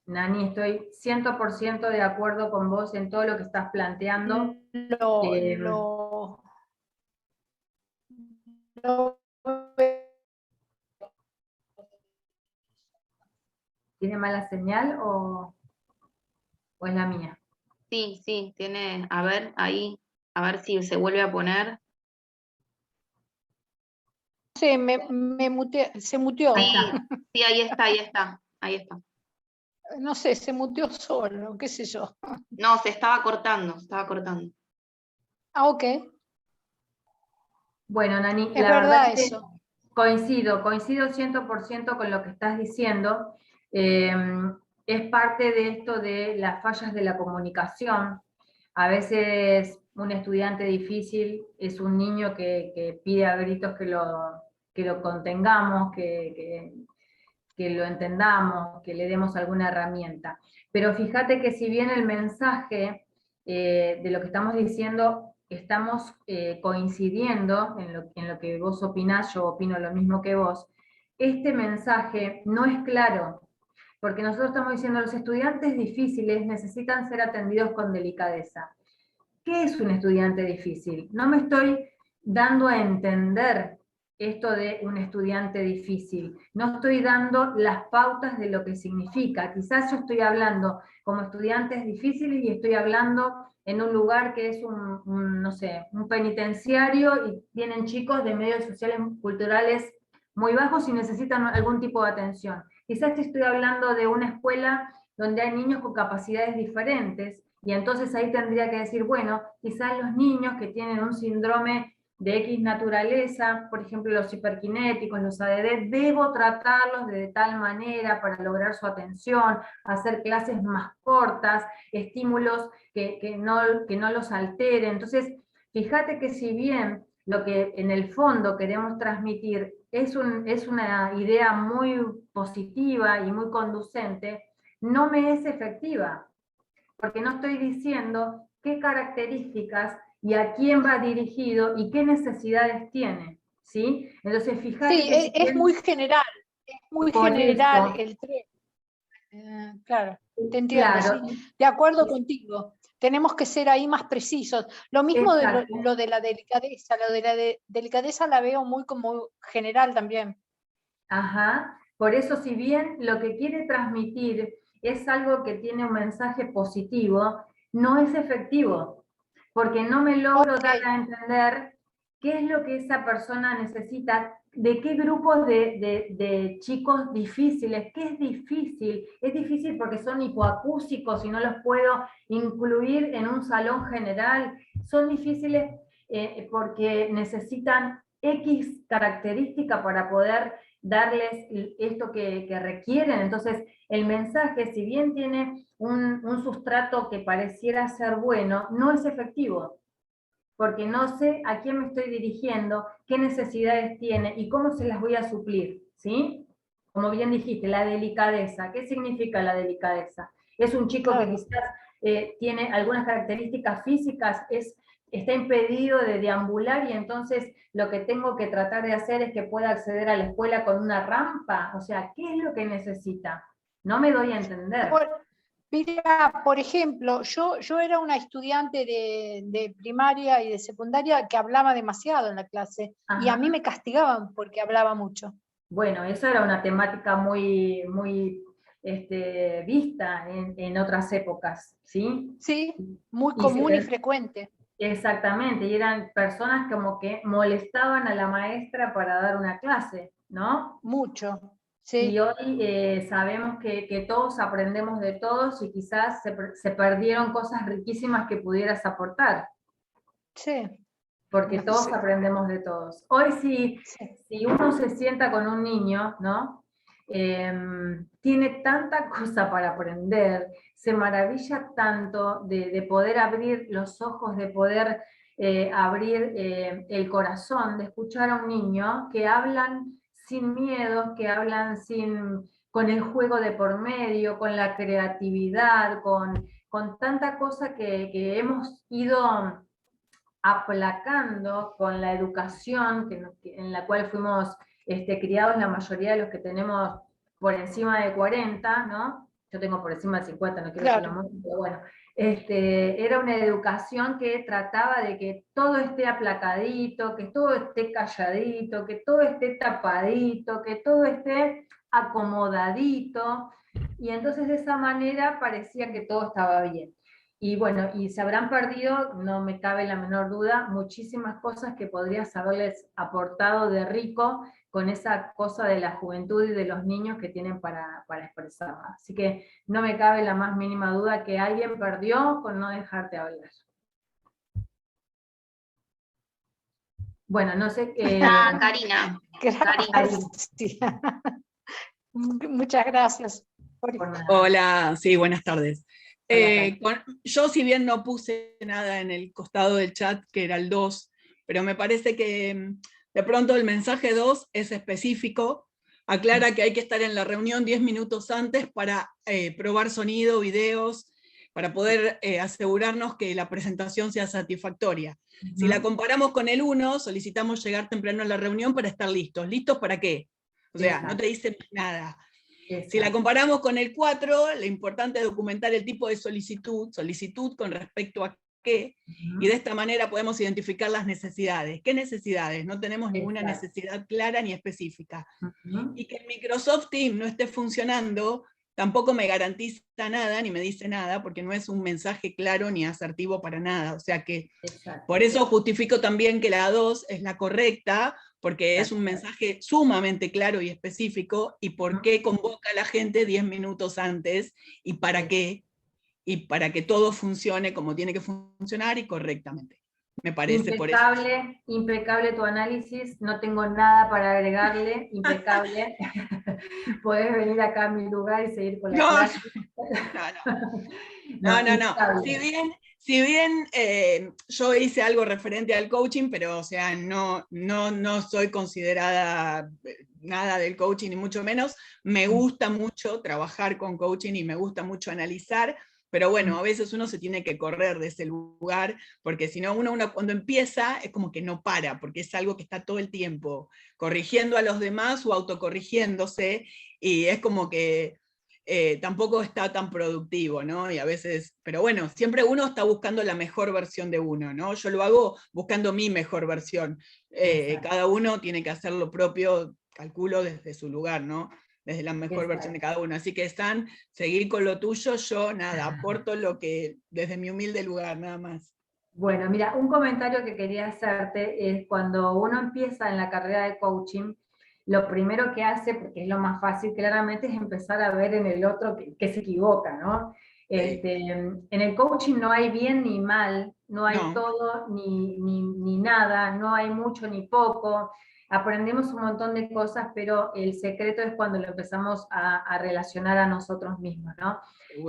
Nani, estoy 100% de acuerdo con vos en todo lo que estás planteando. ¿Tiene mala señal o es la mía? Sí, tiene, a ver, ahí, a ver si se vuelve a poner. Sí, se muteó. Sí, ahí está. No sé, se muteó solo, qué sé yo. No, se estaba cortando. Ah, ok. Bueno, Nani, Es verdad eso. Coincido 100% con lo que estás diciendo. Es parte de esto de las fallas de la comunicación. A veces un estudiante difícil es un niño que pide a gritos que lo contengamos, que lo entendamos, que le demos alguna herramienta. Pero fíjate que si bien el mensaje de lo que estamos diciendo, estamos coincidiendo en lo que vos opinás, yo opino lo mismo que vos, este mensaje no es claro, porque nosotros estamos diciendo los estudiantes difíciles necesitan ser atendidos con delicadeza. ¿Qué es un estudiante difícil? No me estoy dando a entender esto de un estudiante difícil. No estoy dando las pautas de lo que significa. Quizás yo estoy hablando como estudiantes difíciles y estoy hablando en un lugar que es no sé, un penitenciario y vienen chicos de medios sociales culturales muy bajos y necesitan algún tipo de atención. Quizás estoy hablando de una escuela donde hay niños con capacidades diferentes, y entonces ahí tendría que decir, bueno, quizás los niños que tienen un síndrome de X naturaleza, por ejemplo los hiperkinéticos, los ADD, debo tratarlos de tal manera para lograr su atención, hacer clases más cortas, estímulos que no los alteren. Entonces, fíjate que si bien lo que en el fondo queremos transmitir es una idea muy positiva y muy conducente, no me es efectiva, porque no estoy diciendo qué características y a quién va dirigido y qué necesidades tiene, ¿sí? Entonces, fíjate Sí, que es muy general, el 3. Claro, te entiendo, claro, sí. De acuerdo contigo. Tenemos que ser ahí más precisos. Lo mismo de lo de la delicadeza. Lo de la delicadeza la veo muy como general también. Ajá, por eso si bien lo que quiere transmitir es algo que tiene un mensaje positivo, no es efectivo, porque no me logro dar a entender qué es lo que esa persona necesita, de qué grupos de chicos difíciles, qué es difícil porque son hipoacúsicos y no los puedo incluir en un salón general, son difíciles porque necesitan X característica para poder darles esto que requieren. Entonces, el mensaje, si bien tiene un sustrato que pareciera ser bueno, no es efectivo, porque no sé a quién me estoy dirigiendo, qué necesidades tiene y cómo se las voy a suplir, ¿sí? como bien dijiste, la delicadeza. ¿Qué significa la delicadeza? Es un chico que quizás tiene algunas características físicas, está impedido de deambular y entonces lo que tengo que tratar de hacer es que pueda acceder a la escuela con una rampa. O sea, ¿qué es lo que necesita? No me doy a entender. Mira, por ejemplo, yo era una estudiante de primaria y de secundaria que hablaba demasiado en la clase. Ajá. Y a mí me castigaban porque hablaba mucho. Bueno, eso era una temática muy, muy vista en otras épocas, ¿sí? Sí, muy común y frecuente. Exactamente, y eran personas como que molestaban a la maestra para dar una clase, ¿no? Mucho, sí. Y hoy sabemos que todos aprendemos de todos y quizás se perdieron cosas riquísimas que pudieras aportar. Sí. Porque todos aprendemos de todos. Hoy si uno se sienta con un niño, ¿no? Tiene tanta cosa para aprender, se maravilla tanto de poder abrir los ojos, de poder abrir el corazón, de escuchar a un niño que hablan sin miedo, que hablan con el juego de por medio, con la creatividad, con tanta cosa que hemos ido aplacando con la educación en la cual fuimos criados la mayoría de los que tenemos por encima de 40, ¿no? Yo tengo por encima de 50, no quiero decir mucho, pero bueno. Era una educación que trataba de que todo esté aplacadito, que todo esté calladito, que todo esté tapadito, que todo esté acomodadito, y entonces de esa manera parecía que todo estaba bien. Y bueno, y se habrán perdido, no me cabe la menor duda, muchísimas cosas que podrías haberles aportado de rico con esa cosa de la juventud y de los niños que tienen para expresarla. Así que no me cabe la más mínima duda que alguien perdió con no dejarte hablar. Bueno, no sé qué... Karina. Muchas gracias. Hola, sí, buenas tardes. Yo si bien no puse nada en el costado del chat, que era el 2, pero me parece que de pronto el mensaje 2 es específico, aclara que hay que estar en la reunión 10 minutos antes para probar sonido, videos, para poder asegurarnos que la presentación sea satisfactoria. Si la comparamos con el 1, solicitamos llegar temprano a la reunión para estar listos. ¿Listos para qué? O sea, no te dice nada. Si la comparamos con el 4, lo importante es documentar el tipo de solicitud con respecto a qué, y de esta manera podemos identificar las necesidades. ¿Qué necesidades? No tenemos ninguna necesidad clara ni específica. Y que el Microsoft Teams no esté funcionando tampoco me garantiza nada, ni me dice nada, porque no es un mensaje claro ni asertivo para nada. O sea que, por eso justifico también que la 2 es la correcta, porque es un mensaje sumamente claro y específico, y por qué convoca a la gente 10 minutos antes, y para qué, y para que todo funcione como tiene que funcionar y correctamente. Me parece impecable, por eso. Impecable tu análisis, no tengo nada para agregarle, impecable. Podés venir acá a mi lugar y seguir con la clase. No. Si bien yo hice algo referente al coaching, pero o sea, no soy considerada nada del coaching, ni mucho menos. Me gusta mucho trabajar con coaching y me gusta mucho analizar, pero bueno, a veces uno se tiene que correr de ese lugar, porque si no, uno cuando empieza es como que no para, porque es algo que está todo el tiempo corrigiendo a los demás o autocorrigiéndose, y es como que tampoco está tan productivo, ¿no? Y a veces, pero bueno, siempre uno está buscando la mejor versión de uno, ¿no? Yo lo hago buscando mi mejor versión. Cada uno tiene que hacer lo propio, calculo, desde su lugar, ¿no? Desde la mejor versión de cada uno. Así que Stan, seguir con lo tuyo, yo nada, aporto lo que, desde mi humilde lugar, nada más. Bueno, mira, un comentario que quería hacerte es cuando uno empieza en la carrera de coaching, lo primero que hace, porque es lo más fácil claramente, es empezar a ver en el otro que se equivoca, ¿no? En el coaching no hay bien ni mal, no hay todo ni nada, no hay mucho ni poco, aprendemos un montón de cosas, pero el secreto es cuando lo empezamos a relacionar a nosotros mismos, ¿no?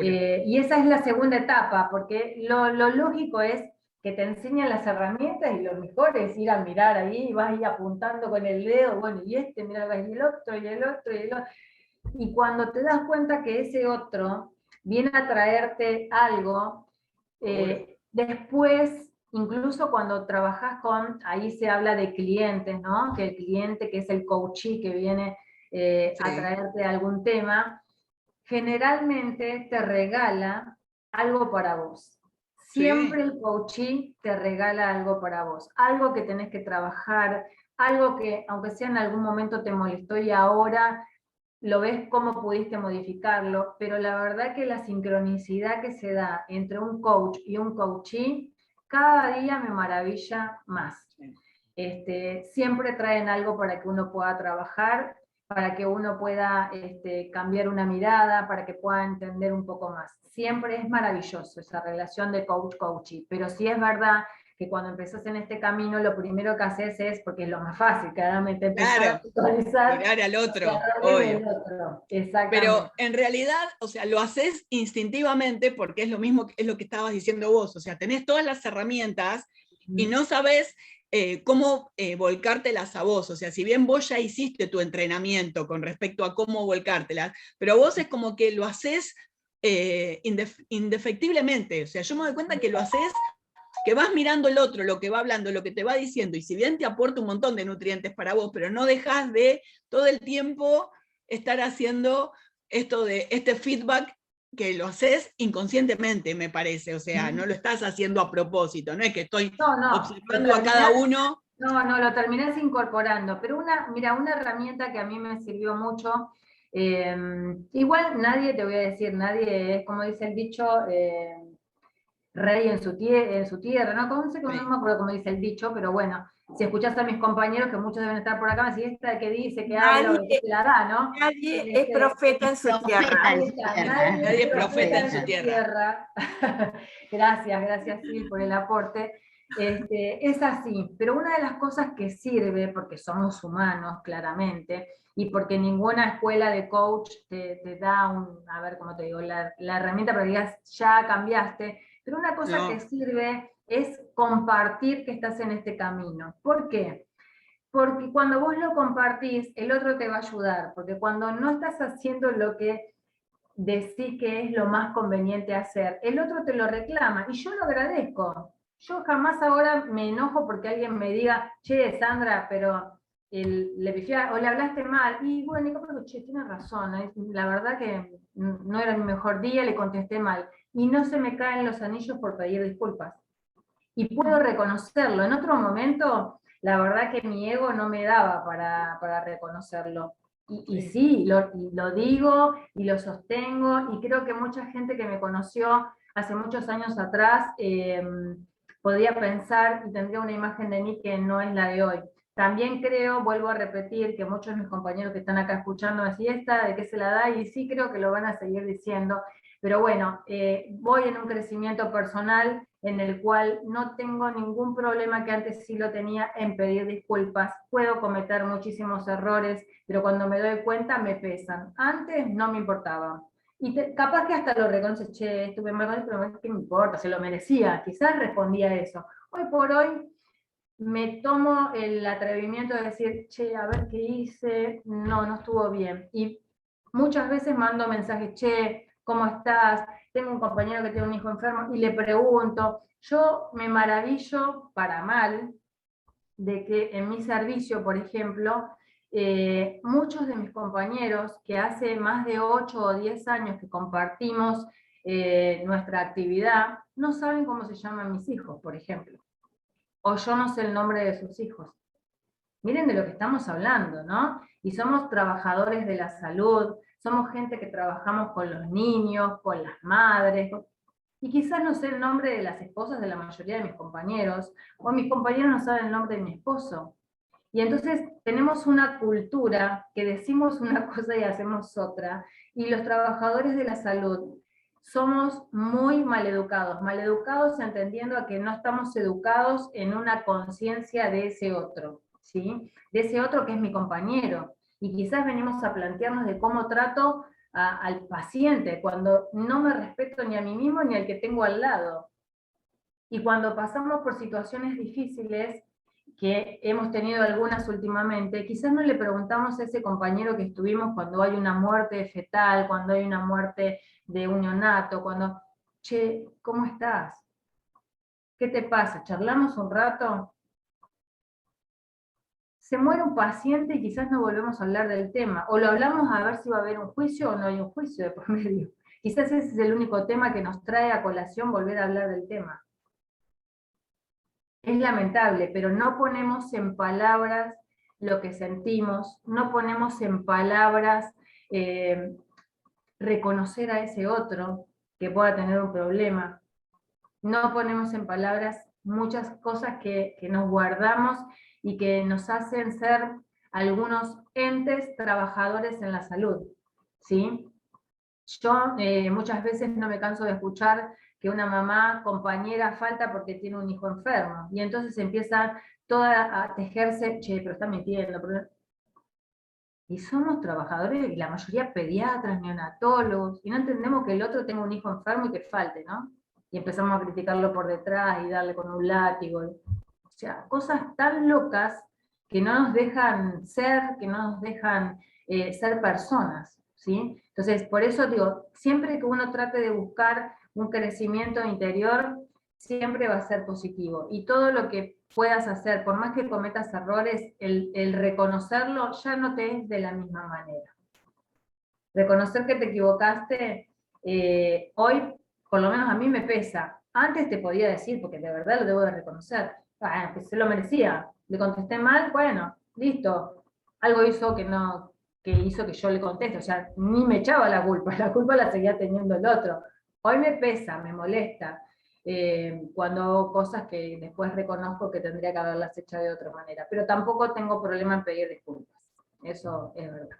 Y esa es la segunda etapa, porque lo lógico es que te enseñan las herramientas y lo mejor es ir a mirar ahí, y vas ahí apuntando con el dedo, bueno, y mira, y el otro, y el otro, y el otro. Y cuando te das cuenta que ese otro viene a traerte algo, después, incluso cuando trabajas con, ahí se habla de clientes, ¿no? Que el cliente, que es el coachee que viene a traerte algún tema, generalmente te regala algo para vos. Siempre el coachee te regala algo para vos, algo que tenés que trabajar, algo que, aunque sea en algún momento te molestó y ahora lo ves cómo pudiste modificarlo, pero la verdad que la sincronicidad que se da entre un coach y un coachee, cada día me maravilla más. Siempre traen algo para que uno pueda trabajar, para que uno pueda cambiar una mirada, para que pueda entender un poco más. Siempre es maravilloso esa relación de coach-coachee, pero sí es verdad que cuando empezás en este camino, lo primero que haces es, porque es lo más fácil, claramente empezar a visualizar, mirar al otro, obvio. Exactamente. Pero en realidad, o sea, lo haces instintivamente porque es lo mismo, es lo que estabas diciendo vos, o sea, tenés todas las herramientas y no sabés cómo volcártelas a vos, o sea, si bien vos ya hiciste tu entrenamiento con respecto a cómo volcártelas, pero vos es como que lo haces indefectiblemente, o sea, yo me doy cuenta que lo haces, que vas mirando el otro, lo que va hablando, lo que te va diciendo, y si bien te aporta un montón de nutrientes para vos, pero no dejas de todo el tiempo estar haciendo esto de este feedback que lo haces inconscientemente, me parece, o sea, no lo estás haciendo a propósito, no es que estoy observando a cada uno. No, lo terminás incorporando, pero mira, una herramienta que a mí me sirvió mucho, igual nadie, te voy a decir, nadie es, como dice el dicho, rey en su tierra, ¿no? No me acuerdo cómo dice el dicho, pero bueno, si escuchás a mis compañeros, que muchos deben estar por acá, me decís, esta que dice, que habla, que se la da, ¿no? Nadie es profeta en su tierra. Nadie es profeta en su tierra. Gracias Sil por el aporte. Es así, pero una de las cosas que sirve, porque somos humanos, claramente, y porque ninguna escuela de coach te da a ver, cómo te digo, la herramienta para que digas, ya cambiaste, pero una cosa que sirve es compartir que estás en este camino. ¿Por qué? Porque cuando vos lo compartís, el otro te va a ayudar, porque cuando no estás haciendo lo que decís que es lo más conveniente hacer, el otro te lo reclama, y yo lo agradezco. Yo jamás ahora me enojo porque alguien me diga, che, Sandra, pero le pifiás, o le hablaste mal, y bueno, y che, tienes razón, la verdad que no era mi mejor día, le contesté mal, y no se me caen los anillos por pedir disculpas. Y puedo reconocerlo. En otro momento, la verdad que mi ego no me daba para reconocerlo. Y sí, lo digo y lo sostengo, y creo que mucha gente que me conoció hace muchos años atrás podía pensar y tendría una imagen de mí que no es la de hoy. También creo, vuelvo a repetir, que muchos de mis compañeros que están acá escuchando así esta, de qué se la da, y sí creo que lo van a seguir diciendo, pero bueno, voy en un crecimiento personal en el cual no tengo ningún problema, que antes sí lo tenía, en pedir disculpas. Puedo cometer muchísimos errores, pero cuando me doy cuenta me pesan. Antes no me importaba. Y capaz que hasta lo reconoces, che, estuve mal, pero ¿qué me importa? Se lo merecía. Quizás respondía eso. Hoy por hoy me tomo el atrevimiento de decir, che, a ver qué hice, no estuvo bien. Y muchas veces mando mensajes, che, ¿cómo estás? Tengo un compañero que tiene un hijo enfermo, y le pregunto. Yo me maravillo, para mal, de que en mi servicio, por ejemplo, muchos de mis compañeros que hace más de 8 o 10 años que compartimos nuestra actividad, no saben cómo se llaman mis hijos, por ejemplo. O yo no sé el nombre de sus hijos. Miren de lo que estamos hablando, ¿no? Y somos trabajadores de la salud, somos gente que trabajamos con los niños, con las madres, y quizás no sé el nombre de las esposas de la mayoría de mis compañeros, o mis compañeros no saben el nombre de mi esposo. Y entonces tenemos una cultura que decimos una cosa y hacemos otra, y los trabajadores de la salud somos muy maleducados entendiendo a que no estamos educados en una conciencia de ese otro, ¿sí? De ese otro que es mi compañero. Y quizás venimos a plantearnos de cómo trato al paciente, cuando no me respeto ni a mí mismo ni al que tengo al lado. Y cuando pasamos por situaciones difíciles, que hemos tenido algunas últimamente, quizás no le preguntamos a ese compañero que estuvimos cuando hay una muerte fetal, cuando hay una muerte de un neonato, cuando, che, ¿cómo estás? ¿Qué te pasa? ¿Charlamos un rato? Se muere un paciente y quizás no volvemos a hablar del tema, o lo hablamos a ver si va a haber un juicio o no hay un juicio de por medio. Quizás ese es el único tema que nos trae a colación volver a hablar del tema. Es lamentable, pero no ponemos en palabras lo que sentimos, no ponemos en palabras reconocer a ese otro que pueda tener un problema, no ponemos en palabras muchas cosas que nos guardamos y que nos hacen ser algunos entes trabajadores en la salud, ¿sí? Yo muchas veces no me canso de escuchar que una mamá, compañera, falta porque tiene un hijo enfermo, y entonces empiezan todas a tejerse, che, pero está mintiendo, y somos trabajadores, y la mayoría pediatras, neonatólogos, y no entendemos que el otro tenga un hijo enfermo y que falte, ¿no? Y empezamos a criticarlo por detrás y darle con un látigo. O sea, cosas tan locas que no nos dejan ser, que no nos dejan ser personas, ¿sí? Entonces, por eso digo, siempre que uno trate de buscar un crecimiento interior, siempre va a ser positivo. Y todo lo que puedas hacer, por más que cometas errores, el reconocerlo ya no te es de la misma manera. Reconocer que te equivocaste, hoy, por lo menos a mí me pesa. Antes te podía decir, porque de verdad lo debo de reconocer, que se lo merecía. Le contesté mal, bueno, listo. Algo hizo que hizo que yo le conteste, o sea, ni me echaba la culpa la seguía teniendo el otro. Hoy me pesa, me molesta, cuando hago cosas que después reconozco que tendría que haberlas hecho de otra manera, pero tampoco tengo problema en pedir disculpas, eso es verdad.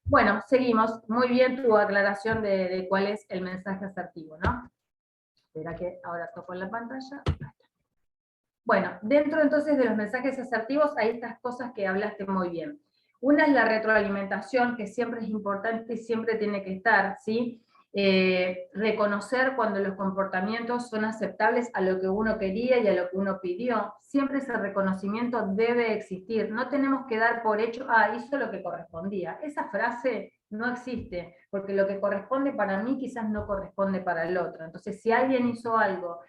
Bueno, seguimos. Muy bien tu aclaración de cuál es el mensaje asertivo, ¿no? Espera que ahora toco en la pantalla. Bueno, dentro entonces de los mensajes asertivos hay estas cosas que hablaste muy bien. Una es la retroalimentación, que siempre es importante y siempre tiene que estar, ¿sí? Reconocer cuando los comportamientos son aceptables a lo que uno quería y a lo que uno pidió. Siempre ese reconocimiento debe existir. No tenemos que dar por hecho, hizo lo que correspondía. Esa frase no existe, porque lo que corresponde para mí quizás no corresponde para el otro. Entonces, si alguien hizo algo,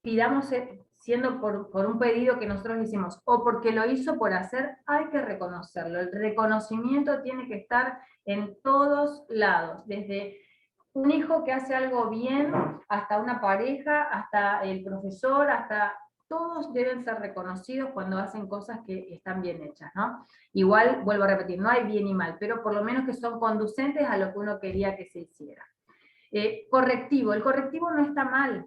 pidamos, siendo por un pedido que nosotros hicimos, o porque lo hizo por hacer, hay que reconocerlo. El reconocimiento tiene que estar en todos lados, desde un hijo que hace algo bien, hasta una pareja, hasta el profesor, hasta todos deben ser reconocidos cuando hacen cosas que están bien hechas, ¿no? Igual, vuelvo a repetir, no hay bien y mal, pero por lo menos que son conducentes a lo que uno quería que se hiciera. Correctivo, el correctivo no está mal.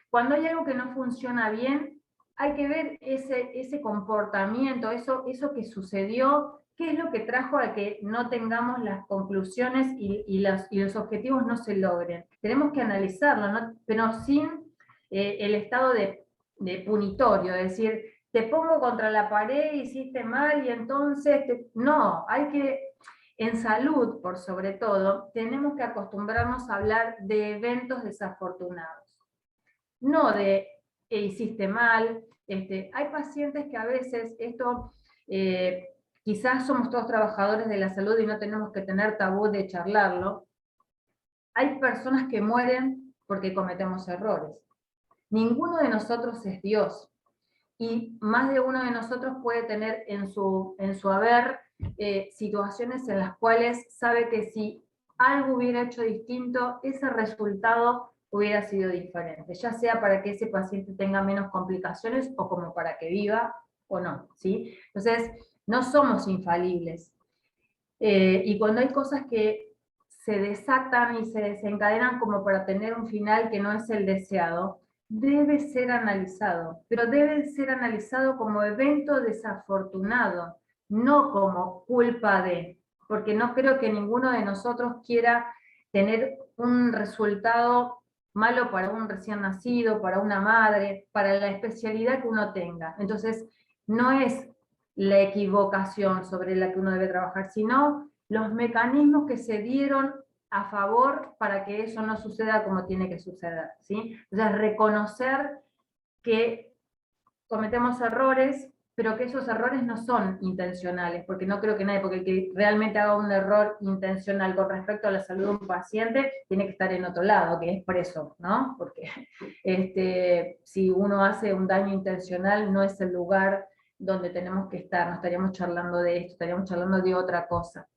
Cuando hay algo que no funciona bien, hay que ver ese comportamiento, eso que sucedió, qué es lo que trajo a que no tengamos las conclusiones y los objetivos no se logren. Tenemos que analizarlo, ¿no? Pero sin el estado de punitorio, es decir, te pongo contra la pared, hiciste mal y entonces... No, hay que... En salud, por sobre todo, tenemos que acostumbrarnos a hablar de eventos desafortunados. No de hiciste mal. Hay pacientes que a veces quizás somos todos trabajadores de la salud y no tenemos que tener tabú de charlarlo. Hay personas que mueren porque cometemos errores. Ninguno de nosotros es Dios. Y más de uno de nosotros puede tener en su haber situaciones en las cuales sabe que si algo hubiera hecho distinto, ese resultado hubiera sido diferente, ya sea para que ese paciente tenga menos complicaciones o como para que viva o no, ¿sí? Entonces, no somos infalibles. Y cuando hay cosas que se desatan y se desencadenan como para tener un final que no es el deseado, debe ser analizado, pero debe ser analizado como evento desafortunado, no como culpa de, porque no creo que ninguno de nosotros quiera tener un resultado malo para un recién nacido, para una madre, para la especialidad que uno tenga. Entonces, no es la equivocación sobre la que uno debe trabajar, sino los mecanismos que se dieron a favor para que eso no suceda como tiene que suceder, ¿sí? Entonces, reconocer que cometemos errores, pero que esos errores no son intencionales, porque no creo que nadie, porque el que realmente haga un error intencional con respecto a la salud de un paciente, tiene que estar en otro lado, que es preso, ¿no? Porque si uno hace un daño intencional, no es el lugar donde tenemos que estar, no estaríamos charlando de esto, estaríamos charlando de otra cosa.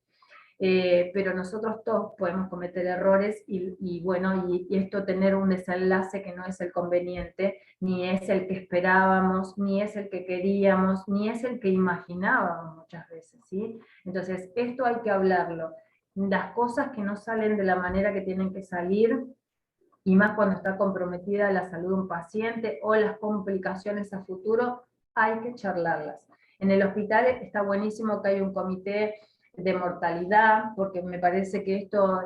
Pero nosotros todos podemos cometer errores y bueno, y esto tener un desenlace que no es el conveniente, ni es el que esperábamos, ni es el que queríamos, ni es el que imaginábamos muchas veces, ¿sí? Entonces, esto hay que hablarlo. Las cosas que no salen de la manera que tienen que salir, y más cuando está comprometida la salud de un paciente o las complicaciones a futuro, hay que charlarlas. En el hospital está buenísimo que hay un comité de mortalidad, porque me parece que esto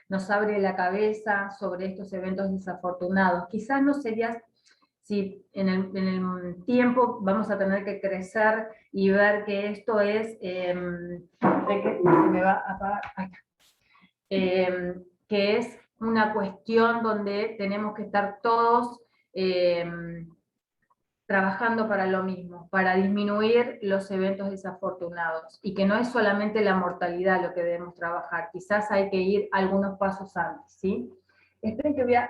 nos abre la cabeza sobre estos eventos desafortunados. Quizás no sería, si en el tiempo vamos a tener que crecer y ver que esto es, que es una cuestión donde tenemos que estar todos trabajando para lo mismo, para disminuir los eventos desafortunados, y que no es solamente la mortalidad lo que debemos trabajar, quizás hay que ir algunos pasos antes, ¿sí? Esperen que voy a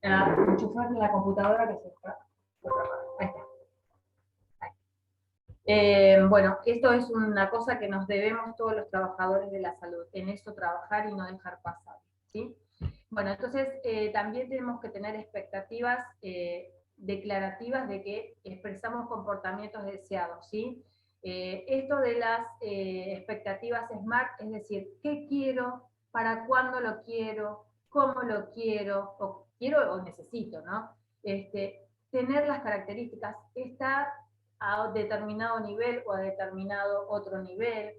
enchufar la computadora que se está. Ahí está. Bueno, esto es una cosa que nos debemos todos los trabajadores de la salud, en eso trabajar y no dejar pasar, ¿sí? Bueno, entonces también tenemos que tener expectativas declarativas de que expresamos comportamientos deseados, ¿sí? Esto de las expectativas SMART, es decir, ¿qué quiero? ¿Para cuándo lo quiero? ¿Cómo lo quiero? O quiero o necesito, ¿no? Tener las características, está a determinado nivel o a determinado otro nivel,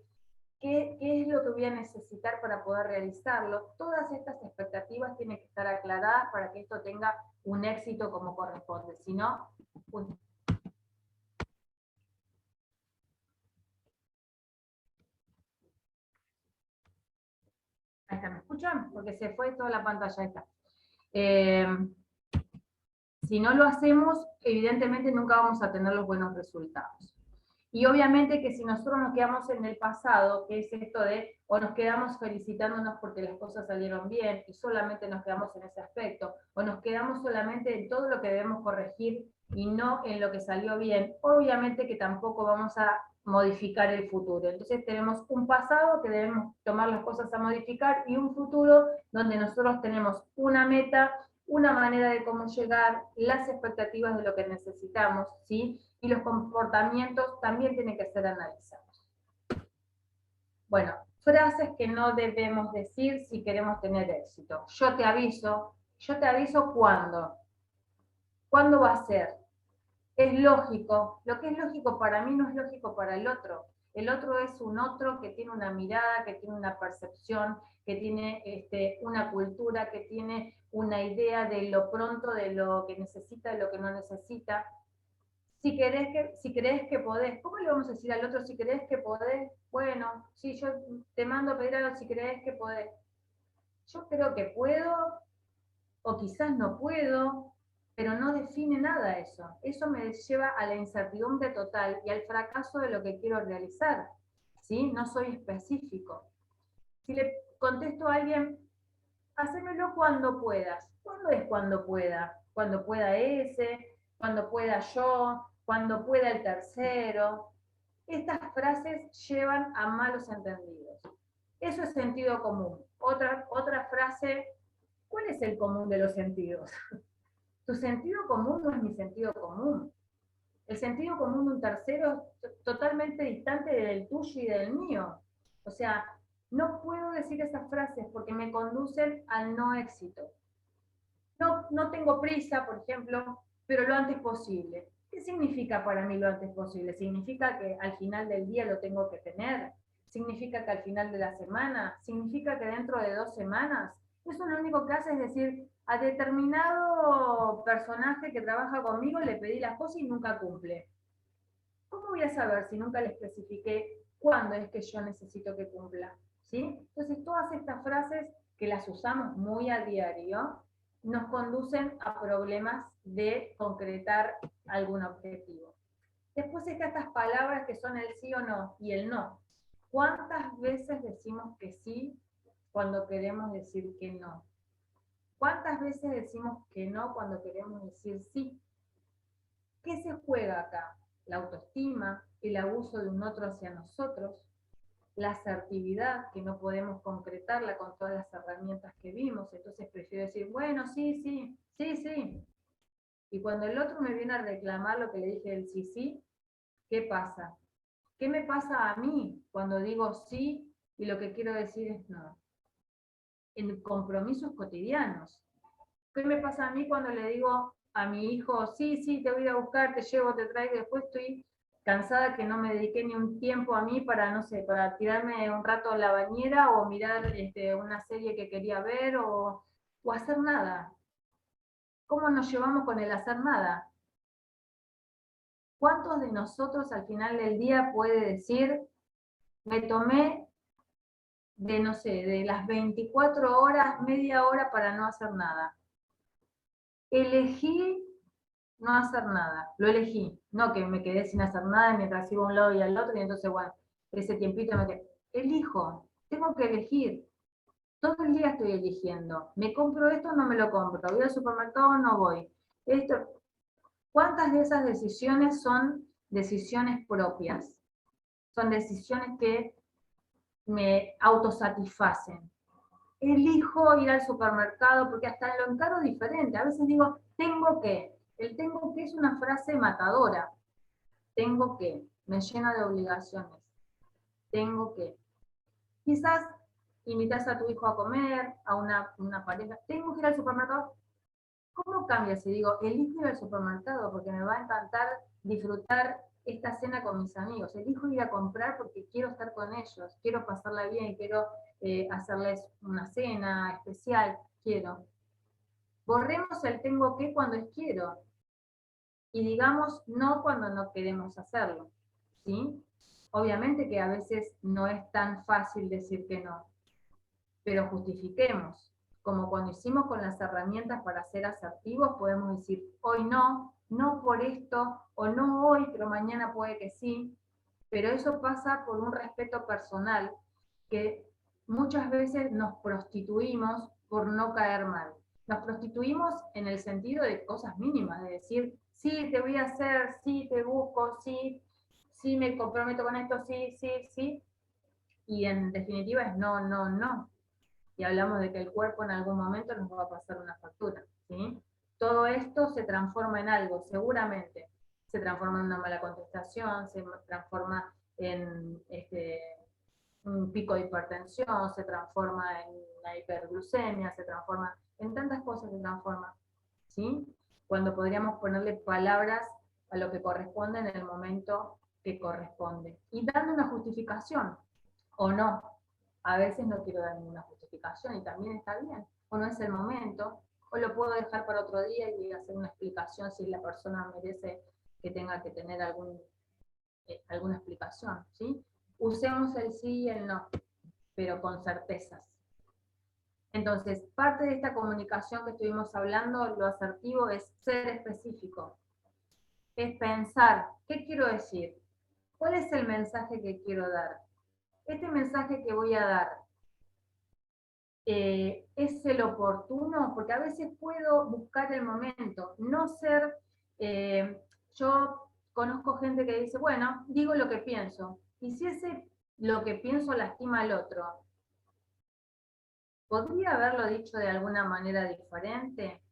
¿qué es lo que voy a necesitar para poder realizarlo? Todas estas expectativas tienen que estar aclaradas para que esto tenga un éxito como corresponde, si no, pues... Ahí está, ¿me escuchan? Porque se fue toda la pantalla, ahí está. Si no lo hacemos, evidentemente nunca vamos a tener los buenos resultados. Y obviamente que si nosotros nos quedamos en el pasado, que es esto de, o nos quedamos felicitándonos porque las cosas salieron bien, y solamente nos quedamos en ese aspecto, o nos quedamos solamente en todo lo que debemos corregir y no en lo que salió bien, obviamente que tampoco vamos a modificar el futuro. Entonces tenemos un pasado que debemos tomar las cosas a modificar, y un futuro donde nosotros tenemos una meta, una manera de cómo llegar, las expectativas de lo que necesitamos, ¿sí? Y los comportamientos también tienen que ser analizados. Bueno, frases que no debemos decir si queremos tener éxito. Yo te aviso ¿cuándo? ¿Cuándo va a ser? Es lógico, lo que es lógico para mí no es lógico para el otro. El otro es un otro que tiene una mirada, que tiene una percepción, que tiene una cultura, que tiene una idea de lo pronto, de lo que necesita, de lo que no necesita. Si crees que podés, ¿cómo le vamos a decir al otro si crees que podés? Bueno, sí, yo te mando a pedir algo si crees que podés. Yo creo que puedo, o quizás no puedo, pero no define nada eso. Eso me lleva a la incertidumbre total y al fracaso de lo que quiero realizar, ¿sí? No soy específico. Si le contesto a alguien, hacémelo cuando puedas. ¿Cuándo es cuando pueda? Cuando pueda ese, cuando pueda yo, cuando pueda el tercero. Estas frases llevan a malos entendidos. Eso es sentido común. Otra frase, ¿cuál es el común de los sentidos? Tu sentido común no es mi sentido común. El sentido común de un tercero es totalmente distante del tuyo y del mío. O sea, no puedo decir esas frases porque me conducen al no éxito. No tengo prisa, por ejemplo, pero lo antes posible. ¿Qué significa para mí lo antes posible? ¿Significa que al final del día lo tengo que tener? ¿Significa que al final de la semana? ¿Significa que dentro de 2 semanas? Eso lo único que hace es decir, a determinado personaje que trabaja conmigo le pedí las cosas y nunca cumple. ¿Cómo voy a saber si nunca le especifiqué cuándo es que yo necesito que cumpla? ¿Sí? Entonces, todas estas frases que las usamos muy a diario, nos conducen a problemas de concretar algún objetivo. Después están estas palabras que son el sí o no y el no. ¿Cuántas veces decimos que sí cuando queremos decir que no? ¿Cuántas veces decimos que no cuando queremos decir sí? ¿Qué se juega acá? La autoestima, el abuso de un otro hacia nosotros, la asertividad, que no podemos concretarla con todas las herramientas que vimos, entonces prefiero decir, bueno, sí, sí, sí, sí. Y cuando el otro me viene a reclamar lo que le dije del sí, sí, ¿qué pasa? ¿Qué me pasa a mí cuando digo sí y lo que quiero decir es no? En compromisos cotidianos. ¿Qué me pasa a mí cuando le digo a mi hijo, sí, sí, te voy a buscar, te llevo, te traigo, y después estoy cansada que no me dediqué ni un tiempo a mí para, no sé, para tirarme un rato en la bañera o mirar una serie que quería ver o hacer nada? ¿Cómo nos llevamos con el hacer nada? ¿Cuántos de nosotros al final del día puede decir, me tomé de, no sé, de las 24 horas, media hora para no hacer nada? Elegí no hacer nada, lo elegí, no que me quedé sin hacer nada mientras iba a un lado y al otro, y entonces, bueno, ese tiempito me quedé. Elijo, tengo que elegir. Todo el día estoy eligiendo. ¿Me compro esto o no me lo compro? ¿Voy al supermercado o no voy? Esto. ¿Cuántas de esas decisiones son decisiones propias? Son decisiones que me autosatisfacen. Elijo ir al supermercado porque hasta lo encaro diferente. A veces digo, tengo que. El tengo que es una frase matadora. Tengo que. Me llena de obligaciones. Tengo que. Quizás invitas a tu hijo a comer, a una pareja. Tengo que ir al supermercado. ¿Cómo cambia si digo, elijo ir al supermercado porque me va a encantar disfrutar esta cena con mis amigos? Elijo ir a comprar porque quiero estar con ellos, quiero pasarla bien, quiero hacerles una cena especial, quiero. Borremos el tengo que cuando es quiero y digamos no cuando no queremos hacerlo, ¿sí? Obviamente que a veces no es tan fácil decir que no, pero justifiquemos. Como cuando hicimos con las herramientas para ser asertivos, podemos decir, hoy no, no por esto, o no hoy, pero mañana puede que sí. Pero eso pasa por un respeto personal, que muchas veces nos prostituimos por no caer mal. Nos prostituimos en el sentido de cosas mínimas, de decir, sí, te voy a hacer, sí, te busco, sí, sí, me comprometo con esto, sí, sí, sí. Y en definitiva es no, no, no. Y hablamos de que el cuerpo en algún momento nos va a pasar una factura, ¿sí? Todo esto se transforma en algo, seguramente. Se transforma en una mala contestación, se transforma en un pico de hipertensión, se transforma en una hiperglucemia, se transforma en tantas cosas, se transforma, ¿sí? Cuando podríamos ponerle palabras a lo que corresponde en el momento que corresponde. Y dando una justificación, o no. A veces no quiero dar ninguna justificación y también está bien. O no es el momento, o lo puedo dejar para otro día y hacer una explicación si la persona merece que tenga que tener alguna explicación, ¿sí? Usemos el sí y el no, pero con certezas. Entonces, parte de esta comunicación que estuvimos hablando, lo asertivo es ser específico. Es pensar, ¿qué quiero decir? ¿Cuál es el mensaje que quiero dar? Este mensaje que voy a dar, ¿es el oportuno? Porque a veces puedo buscar el momento, no ser, yo conozco gente que dice, bueno, digo lo que pienso, y si ese lo que pienso lastima al otro, ¿podría haberlo dicho de alguna manera diferente?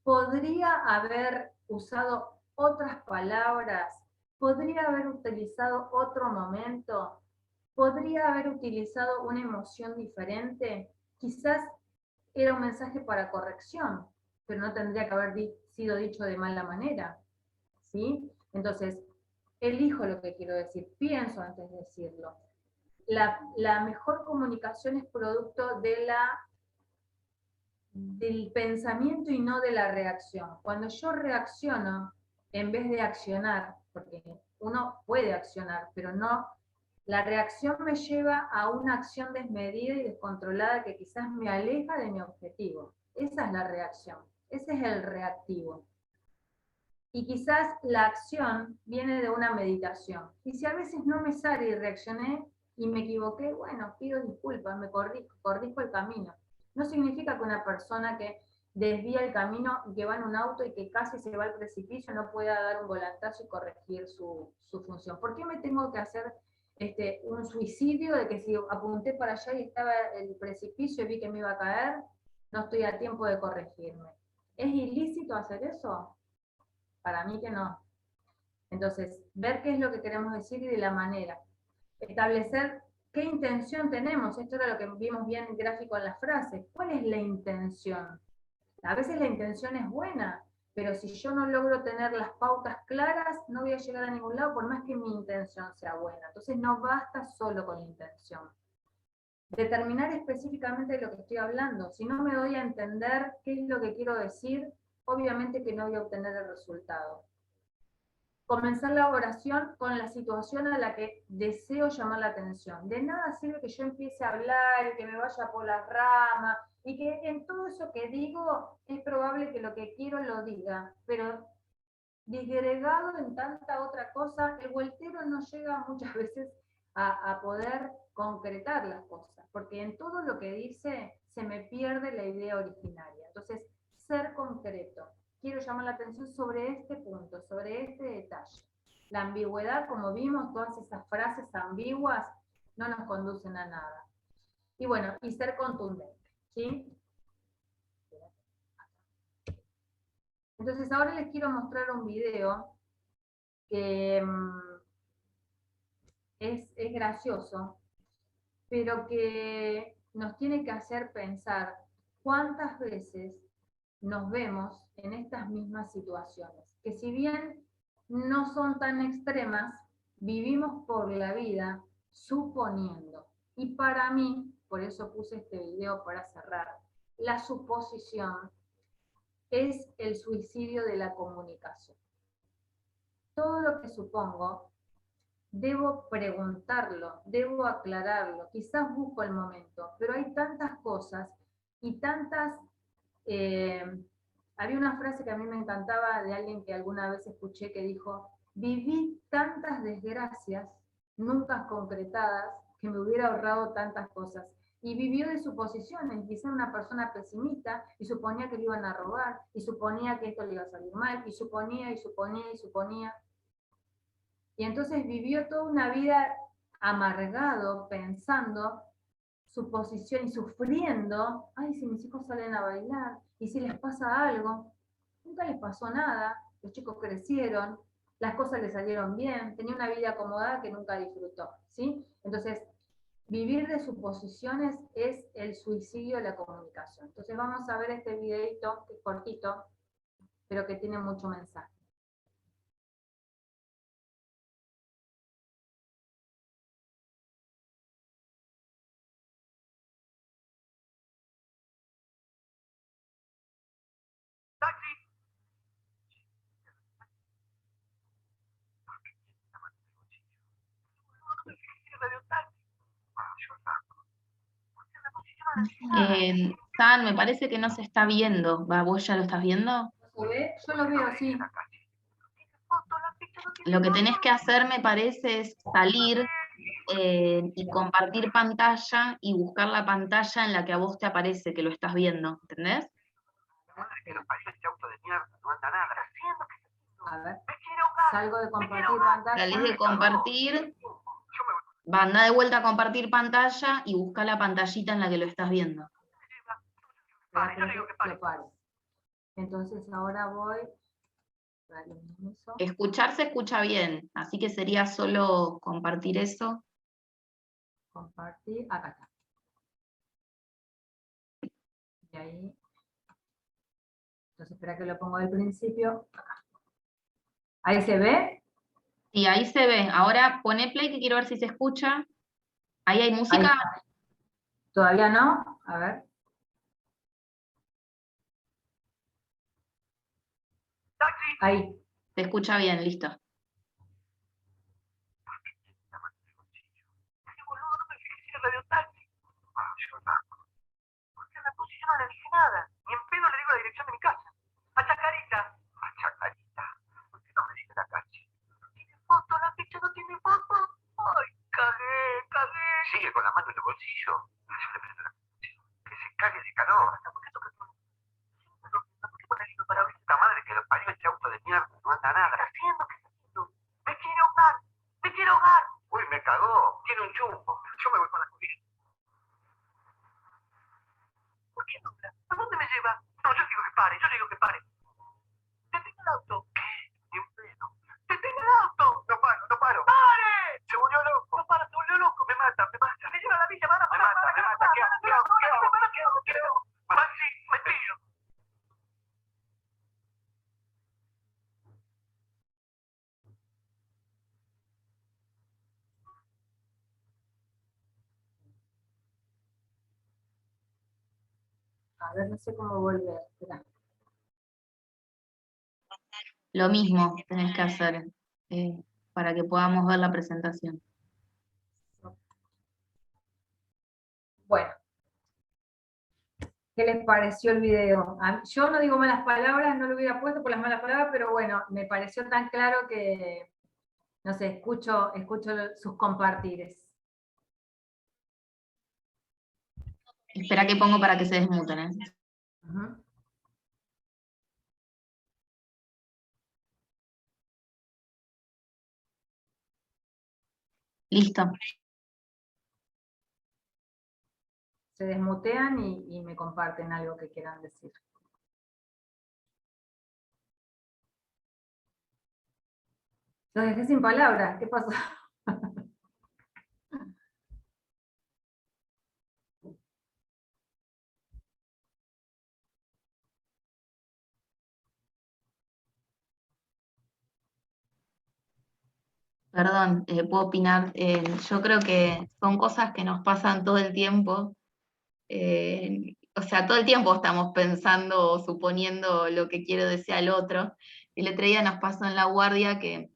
¿Podría haber usado otras palabras? ¿Podría haber utilizado otro momento? ¿Podría haber utilizado una emoción diferente? Quizás era un mensaje para corrección, pero no tendría que haber sido dicho de mala manera, ¿sí? Entonces, elijo lo que quiero decir, pienso antes de decirlo. La mejor comunicación es producto del pensamiento y no de la reacción. Cuando yo reacciono, en vez de accionar, porque uno puede accionar, pero no La reacción me lleva a una acción desmedida y descontrolada que quizás me aleja de mi objetivo. Esa es la reacción, ese es el reactivo. Y quizás la acción viene de una meditación. Y si a veces no me sale y reaccioné y me equivoqué, bueno, pido disculpas, me corrijo el camino. No significa que una persona que desvía el camino, que va en un auto y que casi se va al precipicio, no pueda dar un volantazo y corregir su función. ¿Por qué me tengo que hacer un suicidio de que si apunté para allá y estaba el precipicio y vi que me iba a caer, no estoy a tiempo de corregirme? ¿Es ilícito hacer eso? Para mí que no. Entonces, ver qué es lo que queremos decir y de la manera. Establecer qué intención tenemos. Esto era lo que vimos bien en gráfico en las frases. ¿Cuál es la intención? A veces la intención es buena, pero si yo no logro tener las pautas claras, no voy a llegar a ningún lado por más que mi intención sea buena. Entonces no basta solo con la intención. Determinar específicamente de lo que estoy hablando. Si no me doy a entender qué es lo que quiero decir, obviamente que no voy a obtener el resultado. Comenzar la oración con la situación a la que deseo llamar la atención. De nada sirve que yo empiece a hablar y que me vaya por las ramas, y que en todo eso que digo es probable que lo que quiero lo diga, pero disgregado en tanta otra cosa, el vueltero no llega muchas veces a poder concretar las cosas, porque en todo lo que dice se me pierde la idea originaria. Entonces, ser concreto. Quiero llamar la atención sobre este punto, sobre este detalle. La ambigüedad, como vimos, todas esas frases ambiguas no nos conducen a nada. Y bueno, y ser contundente, ¿sí? Entonces ahora les quiero mostrar un video que es gracioso, pero que nos tiene que hacer pensar cuántas veces nos vemos en estas mismas situaciones, que si bien no son tan extremas, vivimos por la vida suponiendo. Y para mí, por eso puse este video para cerrar, la suposición es el suicidio de la comunicación. Todo lo que supongo, debo preguntarlo, debo aclararlo, quizás busco el momento, pero hay tantas cosas y tantas... había una frase que a mí me encantaba de alguien que alguna vez escuché que dijo: viví tantas desgracias, nunca concretadas, que me hubiera ahorrado tantas cosas. Y vivió de suposiciones, quizá una persona pesimista, y suponía que le iban a robar, y suponía que esto le iba a salir mal, y suponía, y suponía, y suponía. Y entonces vivió toda una vida amargado, pensando, suposición y sufriendo: ay, si mis hijos salen a bailar, y si les pasa algo. Nunca les pasó nada, los chicos crecieron, las cosas les salieron bien, tenía una vida acomodada que nunca disfrutó, ¿sí? Entonces, vivir de suposiciones es el suicidio de la comunicación. Entonces vamos a ver este videito, que es cortito, pero que tiene mucho mensaje. San, me parece que no se está viendo. ¿Va, vos ya lo estás viendo? ¿Se ve? Yo lo veo así. Lo que tenés que hacer, me parece, es salir y compartir pantalla y buscar la pantalla en la que a vos te aparece que lo estás viendo, ¿entendés? A ver, salgo de compartir pantalla. Salís de compartir, anda de vuelta a compartir pantalla y busca la pantallita en la que lo estás viendo. Lo paro. Entonces ahora voy. Escuchar se escucha bien, así que sería solo compartir eso. Compartir, acá está. Y ahí. Entonces espera que lo pongo del principio. Acá. ¿Ahí se ve? Sí, ahí se ve. Ahora poné play que quiero ver si se escucha. Ahí hay música. Ahí. ¿Todavía no? A ver. Ahí. Se escucha bien, listo. le dio taxi. Ah, yo no. Porque la puse y yo no le dije nada. Ni en pedo le digo la dirección de mi casa. A Chacarita. A Chacarita. ¿Por qué no me dice la calle? ¿Tiene foto? ¿La ficha no tiene foto? Ay, cagué. Sigue con la mano en el bolsillo. Que se cague de calor. ¿Por qué toca todo? ¿Por qué pone el libro para abrir esta madre que lo parió este auto de mierda? No anda nada. ¿Qué está haciendo? ¿Qué está haciendo? ¡Me quiere ahogar! ¡Me quiere ahogar! Uy, me cagó. Tiene un chumbo. Yo me voy con la corriente. ¿Por qué no? ¿A dónde me lleva? No, yo digo que pare. Yo le digo que pare. ¡Detenga el auto! ¿Qué? Ni un pedo. ¡Detenga el auto! No paro, no paro. ¡Pare! Se volvió loco. No para, se volvió loco. Me mata, me mata. Me lleva a la villa, me mata. ¿Qué hago? Maxi, me pillo. A ver, no sé cómo volver. Espera. Lo mismo tenés que hacer para que podamos ver la presentación. Bueno. ¿Qué les pareció el video? Yo no digo malas palabras, no lo hubiera puesto por las malas palabras, pero bueno, me pareció tan claro que, no sé, escucho sus compartires. Espera que pongo para que se desmuten, ¿eh? Uh-huh. Listo. Se desmutean y me comparten algo que quieran decir. Los dejé sin palabras, ¿qué pasó? Perdón, puedo opinar. Yo creo que son cosas que nos pasan todo el tiempo. O sea, todo el tiempo estamos pensando o suponiendo lo que quiere decir el otro. El otro día nos pasó en la guardia que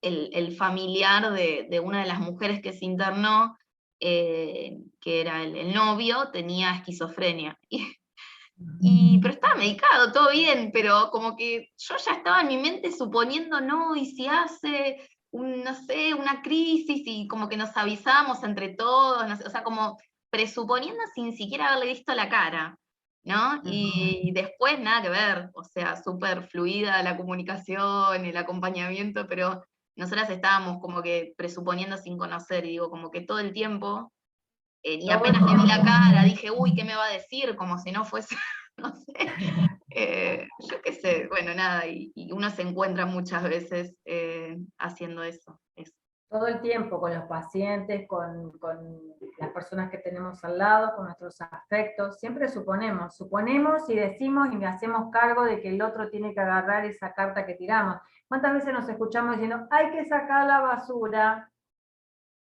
el familiar de una de las mujeres que se internó, que era el novio, tenía esquizofrenia. Pero estaba medicado, todo bien, pero como que yo ya estaba en mi mente suponiendo, no, y si hace, no sé, una crisis, y como que nos avisamos entre todos, no sé, o sea, como presuponiendo sin siquiera haberle visto la cara, ¿no? Y después nada que ver, o sea, súper fluida la comunicación, el acompañamiento, pero nosotras estábamos como que presuponiendo sin conocer, y digo, como que todo el tiempo, y apenas le vi la cara, dije, uy, ¿qué me va a decir? Como si no fuese, no sé, yo qué sé, bueno, nada, y uno se encuentra muchas veces haciendo eso. Todo el tiempo con los pacientes, con las personas que tenemos al lado, con nuestros afectos, siempre suponemos y decimos y me hacemos cargo de que el otro tiene que agarrar esa carta que tiramos. ¿Cuántas veces nos escuchamos diciendo, hay que sacar la basura,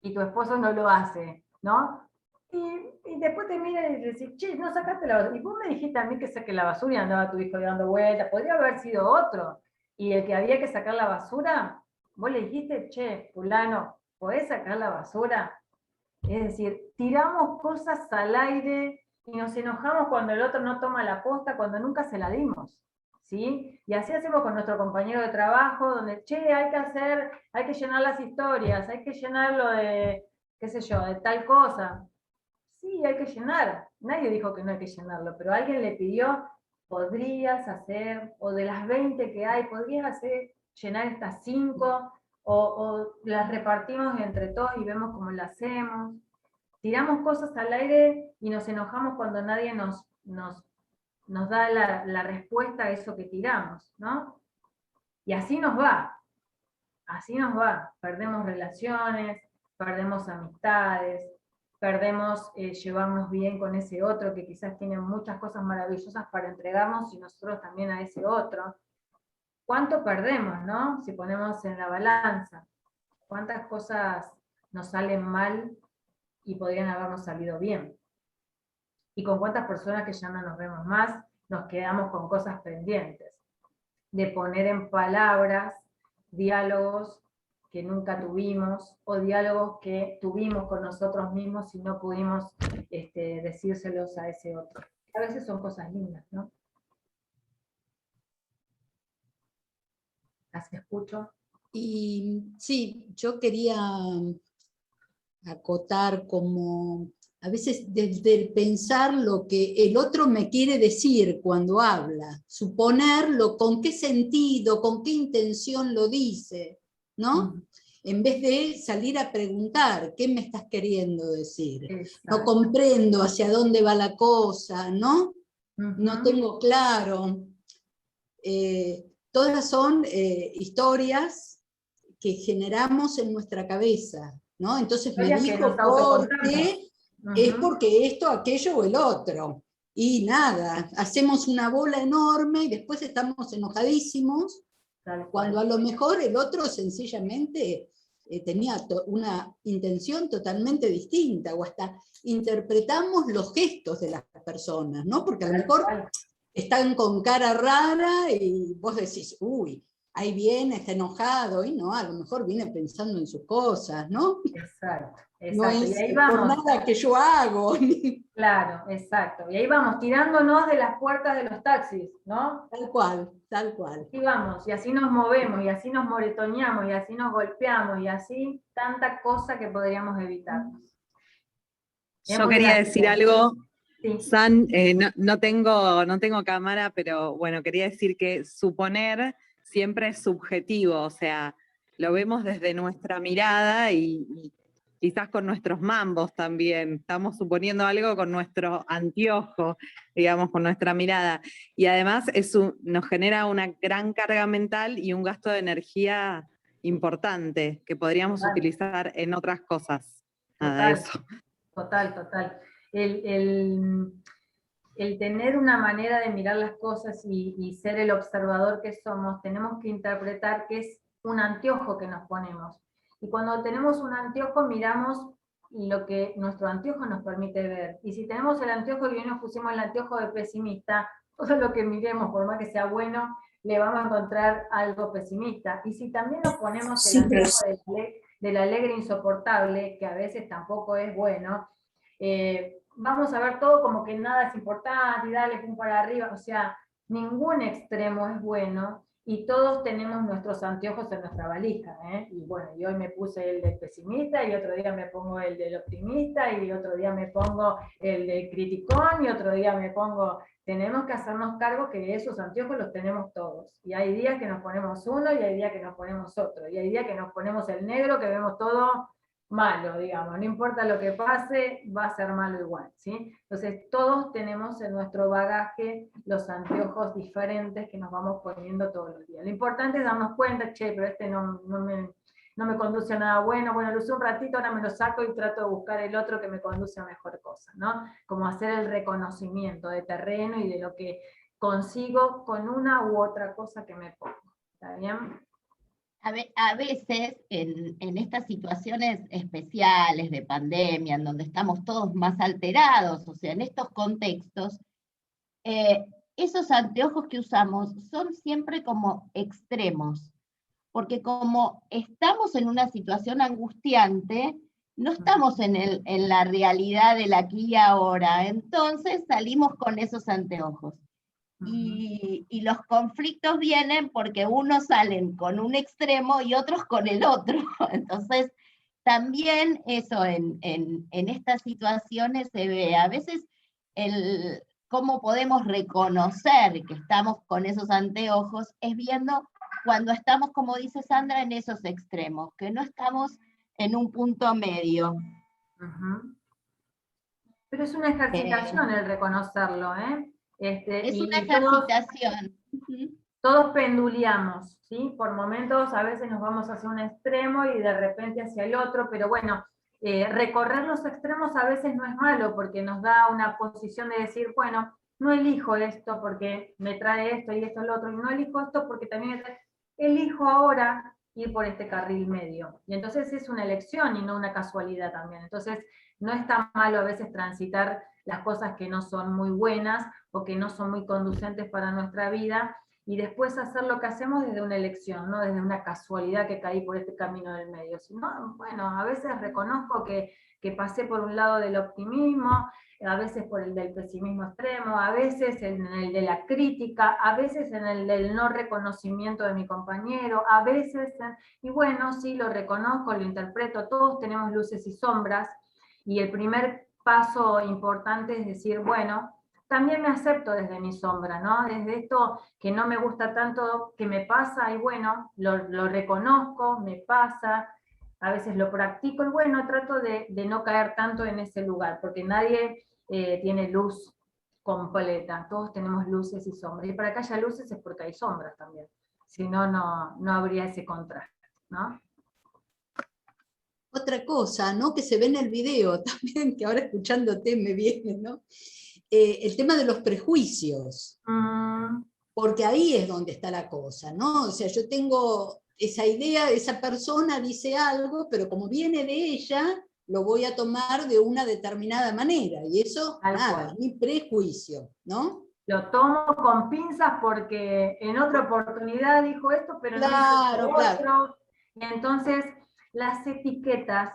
y tu esposo no lo hace, ¿no? Y después te mira y decís, che, no sacaste la basura. Y vos me dijiste a mí que saque la basura y andaba tu hijo dando vueltas. Podría haber sido otro. Y el que había que sacar la basura, vos le dijiste, che, fulano, ¿podés sacar la basura? Es decir, tiramos cosas al aire y nos enojamos cuando el otro no toma la posta, cuando nunca se la dimos. ¿Sí? Y así hacemos con nuestro compañero de trabajo, donde, che, hay que llenar las historias, hay que llenarlo de, qué sé yo, de tal cosa. Sí, hay que llenar. Nadie dijo que no hay que llenarlo, pero alguien le pidió, podrías hacer, o de las 20 que hay, podrías llenar estas 5, o las repartimos entre todos y vemos cómo las hacemos. Tiramos cosas al aire y nos enojamos cuando nadie nos da la respuesta a eso que tiramos, ¿no? Y así nos va, perdemos relaciones, perdemos amistades, perdemos llevarnos bien con ese otro que quizás tiene muchas cosas maravillosas para entregarnos y nosotros también a ese otro. ¿Cuánto perdemos, no? Si ponemos en la balanza, cuántas cosas nos salen mal y podrían habernos salido bien. Y con cuántas personas que ya no nos vemos más, nos quedamos con cosas pendientes. De poner en palabras diálogos que nunca tuvimos, o diálogos que tuvimos con nosotros mismos y no pudimos decírselos a ese otro. A veces son cosas lindas, ¿no? ¿Las escucho? Y sí, yo quería acotar como a veces desde el pensar lo que el otro me quiere decir cuando habla, suponerlo, con qué sentido, con qué intención lo dice, ¿no? En vez de salir a preguntar, ¿qué me estás queriendo decir? Exacto. No comprendo hacia dónde va la cosa, ¿no? No tengo claro. Todas son historias que generamos en nuestra cabeza, ¿no? Entonces me dijo porque es porque esto, aquello o el otro. Y nada, hacemos una bola enorme y después estamos enojadísimos, cuando a lo mejor el otro sencillamente tenía una intención totalmente distinta, o hasta interpretamos los gestos de las personas, ¿no? Porque a lo mejor están con cara rara y vos decís, uy, ahí viene, está enojado, y no, a lo mejor viene pensando en sus cosas, ¿no? Exacto, No exacto. es Y ahí por vamos. nada que yo hago. Claro, exacto. Y ahí vamos, tirándonos de las puertas de los taxis, ¿no? Tal cual, tal cual. Y vamos, y así nos movemos, y así nos moretoneamos, y así nos golpeamos, y así tanta cosa que podríamos evitarnos. Yo quería decir algo, sí. San, no tengo cámara, pero bueno, quería decir que suponer siempre es subjetivo, o sea, lo vemos desde nuestra mirada y quizás con nuestros mambos también, estamos suponiendo algo con nuestro anteojo, digamos, con nuestra mirada, y además nos genera una gran carga mental y un gasto de energía importante que podríamos utilizar en otras cosas. Nada, eso. Total. El tener una manera de mirar las cosas y ser el observador que somos, tenemos que interpretar que es un anteojo que nos ponemos. Y cuando tenemos un anteojo, miramos lo que nuestro anteojo nos permite ver. Y si tenemos el anteojo y hoy nos pusimos el anteojo de pesimista, todo lo que miremos, por más que sea bueno, le vamos a encontrar algo pesimista. Y si también nos ponemos el anteojo del alegre insoportable, que a veces tampoco es bueno, vamos a ver todo como que nada es importante y dale pum para arriba, o sea, ningún extremo es bueno y todos tenemos nuestros anteojos en nuestra valija, ¿eh? Y bueno, y hoy me puse el del pesimista y otro día me pongo el del optimista y otro día me pongo el del criticón y otro día me pongo... Tenemos que hacernos cargo que esos anteojos los tenemos todos. Y hay días que nos ponemos uno y hay días que nos ponemos otro. Y hay días que nos ponemos el negro, que vemos todo malo, digamos. No importa lo que pase, va a ser malo igual, ¿sí? Entonces, todos tenemos en nuestro bagaje los anteojos diferentes que nos vamos poniendo todos los días. Lo importante es darnos cuenta, che, pero este no me conduce a nada bueno, lo usé un ratito, ahora me lo saco y trato de buscar el otro que me conduce a mejor cosa, ¿no? Como hacer el reconocimiento de terreno y de lo que consigo con una u otra cosa que me pongo. ¿Está bien? A veces en estas situaciones especiales de pandemia, en donde estamos todos más alterados, o sea, en estos contextos, esos anteojos que usamos son siempre como extremos, porque como estamos en una situación angustiante, no estamos en la realidad del aquí y ahora, entonces salimos con esos anteojos. Y los conflictos vienen porque unos salen con un extremo y otros con el otro. Entonces, también eso en estas situaciones se ve. A veces cómo podemos reconocer que estamos con esos anteojos es viendo cuando estamos, como dice Sandra, en esos extremos, que no estamos en un punto medio. Pero es una ejercitación el reconocerlo, ¿eh? Es una ejercitación. Todos penduleamos, ¿sí? Por momentos a veces nos vamos hacia un extremo y de repente hacia el otro, pero bueno, recorrer los extremos a veces no es malo porque nos da una posición de decir, bueno, no elijo esto porque me trae esto y esto lo otro, y no elijo esto porque también elijo ahora ir por este carril medio. Y entonces es una elección y no una casualidad también. Entonces no está malo a veces transitar las cosas que no son muy buenas o que no son muy conducentes para nuestra vida y después hacer lo que hacemos desde una elección, no desde una casualidad que caí por este camino del medio, sino, bueno, a veces reconozco que pasé por un lado del optimismo, a veces por el del pesimismo extremo, a veces en el de la crítica, a veces en el del no reconocimiento de mi compañero, a veces, y bueno, sí, lo reconozco, lo interpreto, todos tenemos luces y sombras, y el primer paso importante es decir, bueno, también me acepto desde mi sombra, ¿no? Desde esto que no me gusta tanto, que me pasa, y bueno, lo reconozco, me pasa, a veces lo practico, y bueno, trato de no caer tanto en ese lugar, porque nadie tiene luz completa, todos tenemos luces y sombras, y para que haya luces es porque hay sombras también, si no, no habría ese contraste, ¿no? Otra cosa, ¿no? Que se ve en el video también, que ahora escuchándote me viene, ¿no? El tema de los prejuicios, porque ahí es donde está la cosa, ¿no? O sea, yo tengo esa idea, esa persona dice algo, pero como viene de ella, lo voy a tomar de una determinada manera, y eso, nada, es mi prejuicio, ¿no? Lo tomo con pinzas porque en otra oportunidad dijo esto, pero claro, no dijo otro. Y entonces, las etiquetas,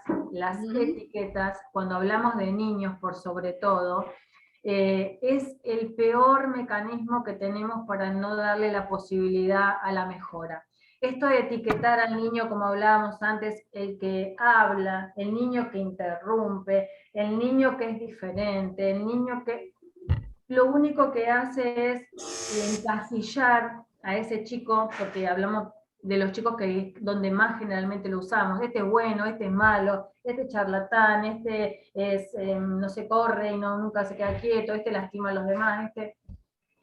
cuando hablamos de niños por sobre todo, es el peor mecanismo que tenemos para no darle la posibilidad a la mejora. Esto de etiquetar al niño, como hablábamos antes, el que habla, el niño que interrumpe, el niño que es diferente, el niño que... Lo único que hace es encasillar a ese chico, porque hablamos de los chicos que donde más generalmente lo usamos, este es bueno, este es malo, este es charlatán, este es, no se corre y nunca se queda quieto, este lastima a los demás, este...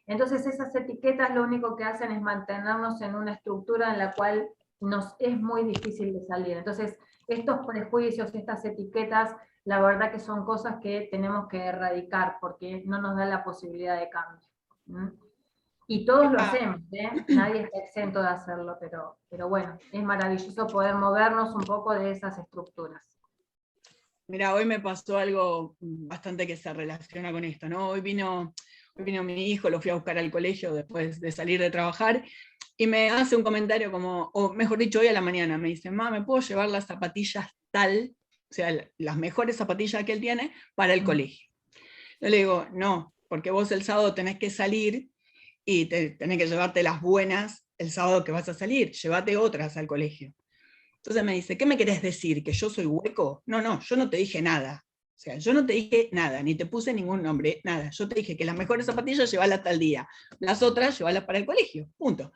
Entonces esas etiquetas lo único que hacen es mantenernos en una estructura en la cual nos es muy difícil de salir. Entonces estos prejuicios, estas etiquetas, la verdad que son cosas que tenemos que erradicar porque no nos da la posibilidad de cambio. Y todos lo hacemos, ¿eh? Nadie está exento de hacerlo, pero bueno, es maravilloso poder movernos un poco de esas estructuras. Mira, hoy me pasó algo bastante que se relaciona con esto, ¿no? Hoy vino mi hijo, lo fui a buscar al colegio después de salir de trabajar, y me hace un comentario como, o mejor dicho, hoy a la mañana, me dice, mamá, ¿me puedo llevar las zapatillas tal, o sea, las mejores zapatillas que él tiene, para el colegio? Yo le digo, no, porque vos el sábado tenés que salir, y tenés que llevarte las buenas el sábado que vas a salir, llévate otras al colegio. Entonces me dice, ¿qué me querés decir? ¿Que yo soy hueco? No, yo no te dije nada. O sea, yo no te dije nada, ni te puse ningún nombre, nada. Yo te dije que las mejores zapatillas llevarlas tal día, las otras llevarlas para el colegio, punto.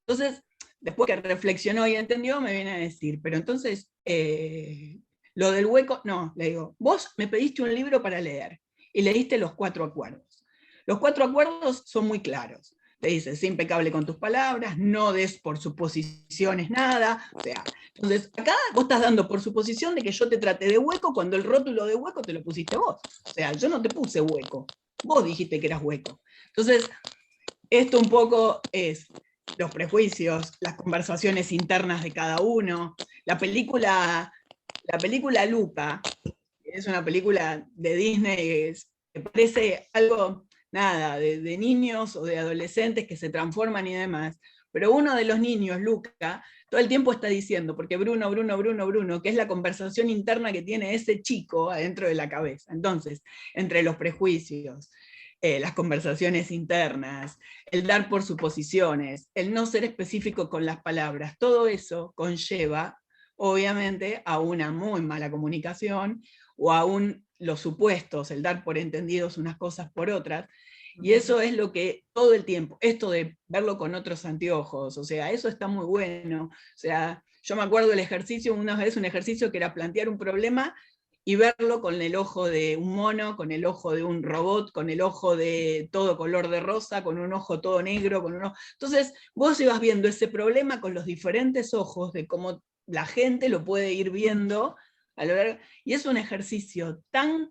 Entonces, después que reflexionó y entendió, me viene a decir, pero entonces, lo del hueco, no, le digo, vos me pediste un libro para leer, y leíste los 4 acuerdos. Los 4 acuerdos son muy claros. Te dice, sé impecable con tus palabras, no des por suposiciones nada. O sea, entonces acá vos estás dando por suposición de que yo te traté de hueco cuando el rótulo de hueco te lo pusiste vos. O sea, yo no te puse hueco, vos dijiste que eras hueco. Entonces, esto un poco es los prejuicios, las conversaciones internas de cada uno. La película Luca, es una película de Disney, me parece algo... nada, de niños o de adolescentes que se transforman y demás, pero uno de los niños, Luca, todo el tiempo está diciendo, porque Bruno, que es la conversación interna que tiene ese chico adentro de la cabeza. Entonces, entre los prejuicios, las conversaciones internas, el dar por suposiciones, el no ser específico con las palabras, todo eso conlleva, obviamente, a una muy mala comunicación, o aún los supuestos, el dar por entendidos unas cosas por otras, y eso es lo que todo el tiempo, esto de verlo con otros anteojos, o sea, eso está muy bueno. O sea, yo me acuerdo del ejercicio, una vez un ejercicio que era plantear un problema y verlo con el ojo de un mono, con el ojo de un robot, con el ojo de todo color de rosa, con un ojo todo negro, con uno... Entonces vos ibas viendo ese problema con los diferentes ojos de cómo la gente lo puede ir viendo, y es un ejercicio tan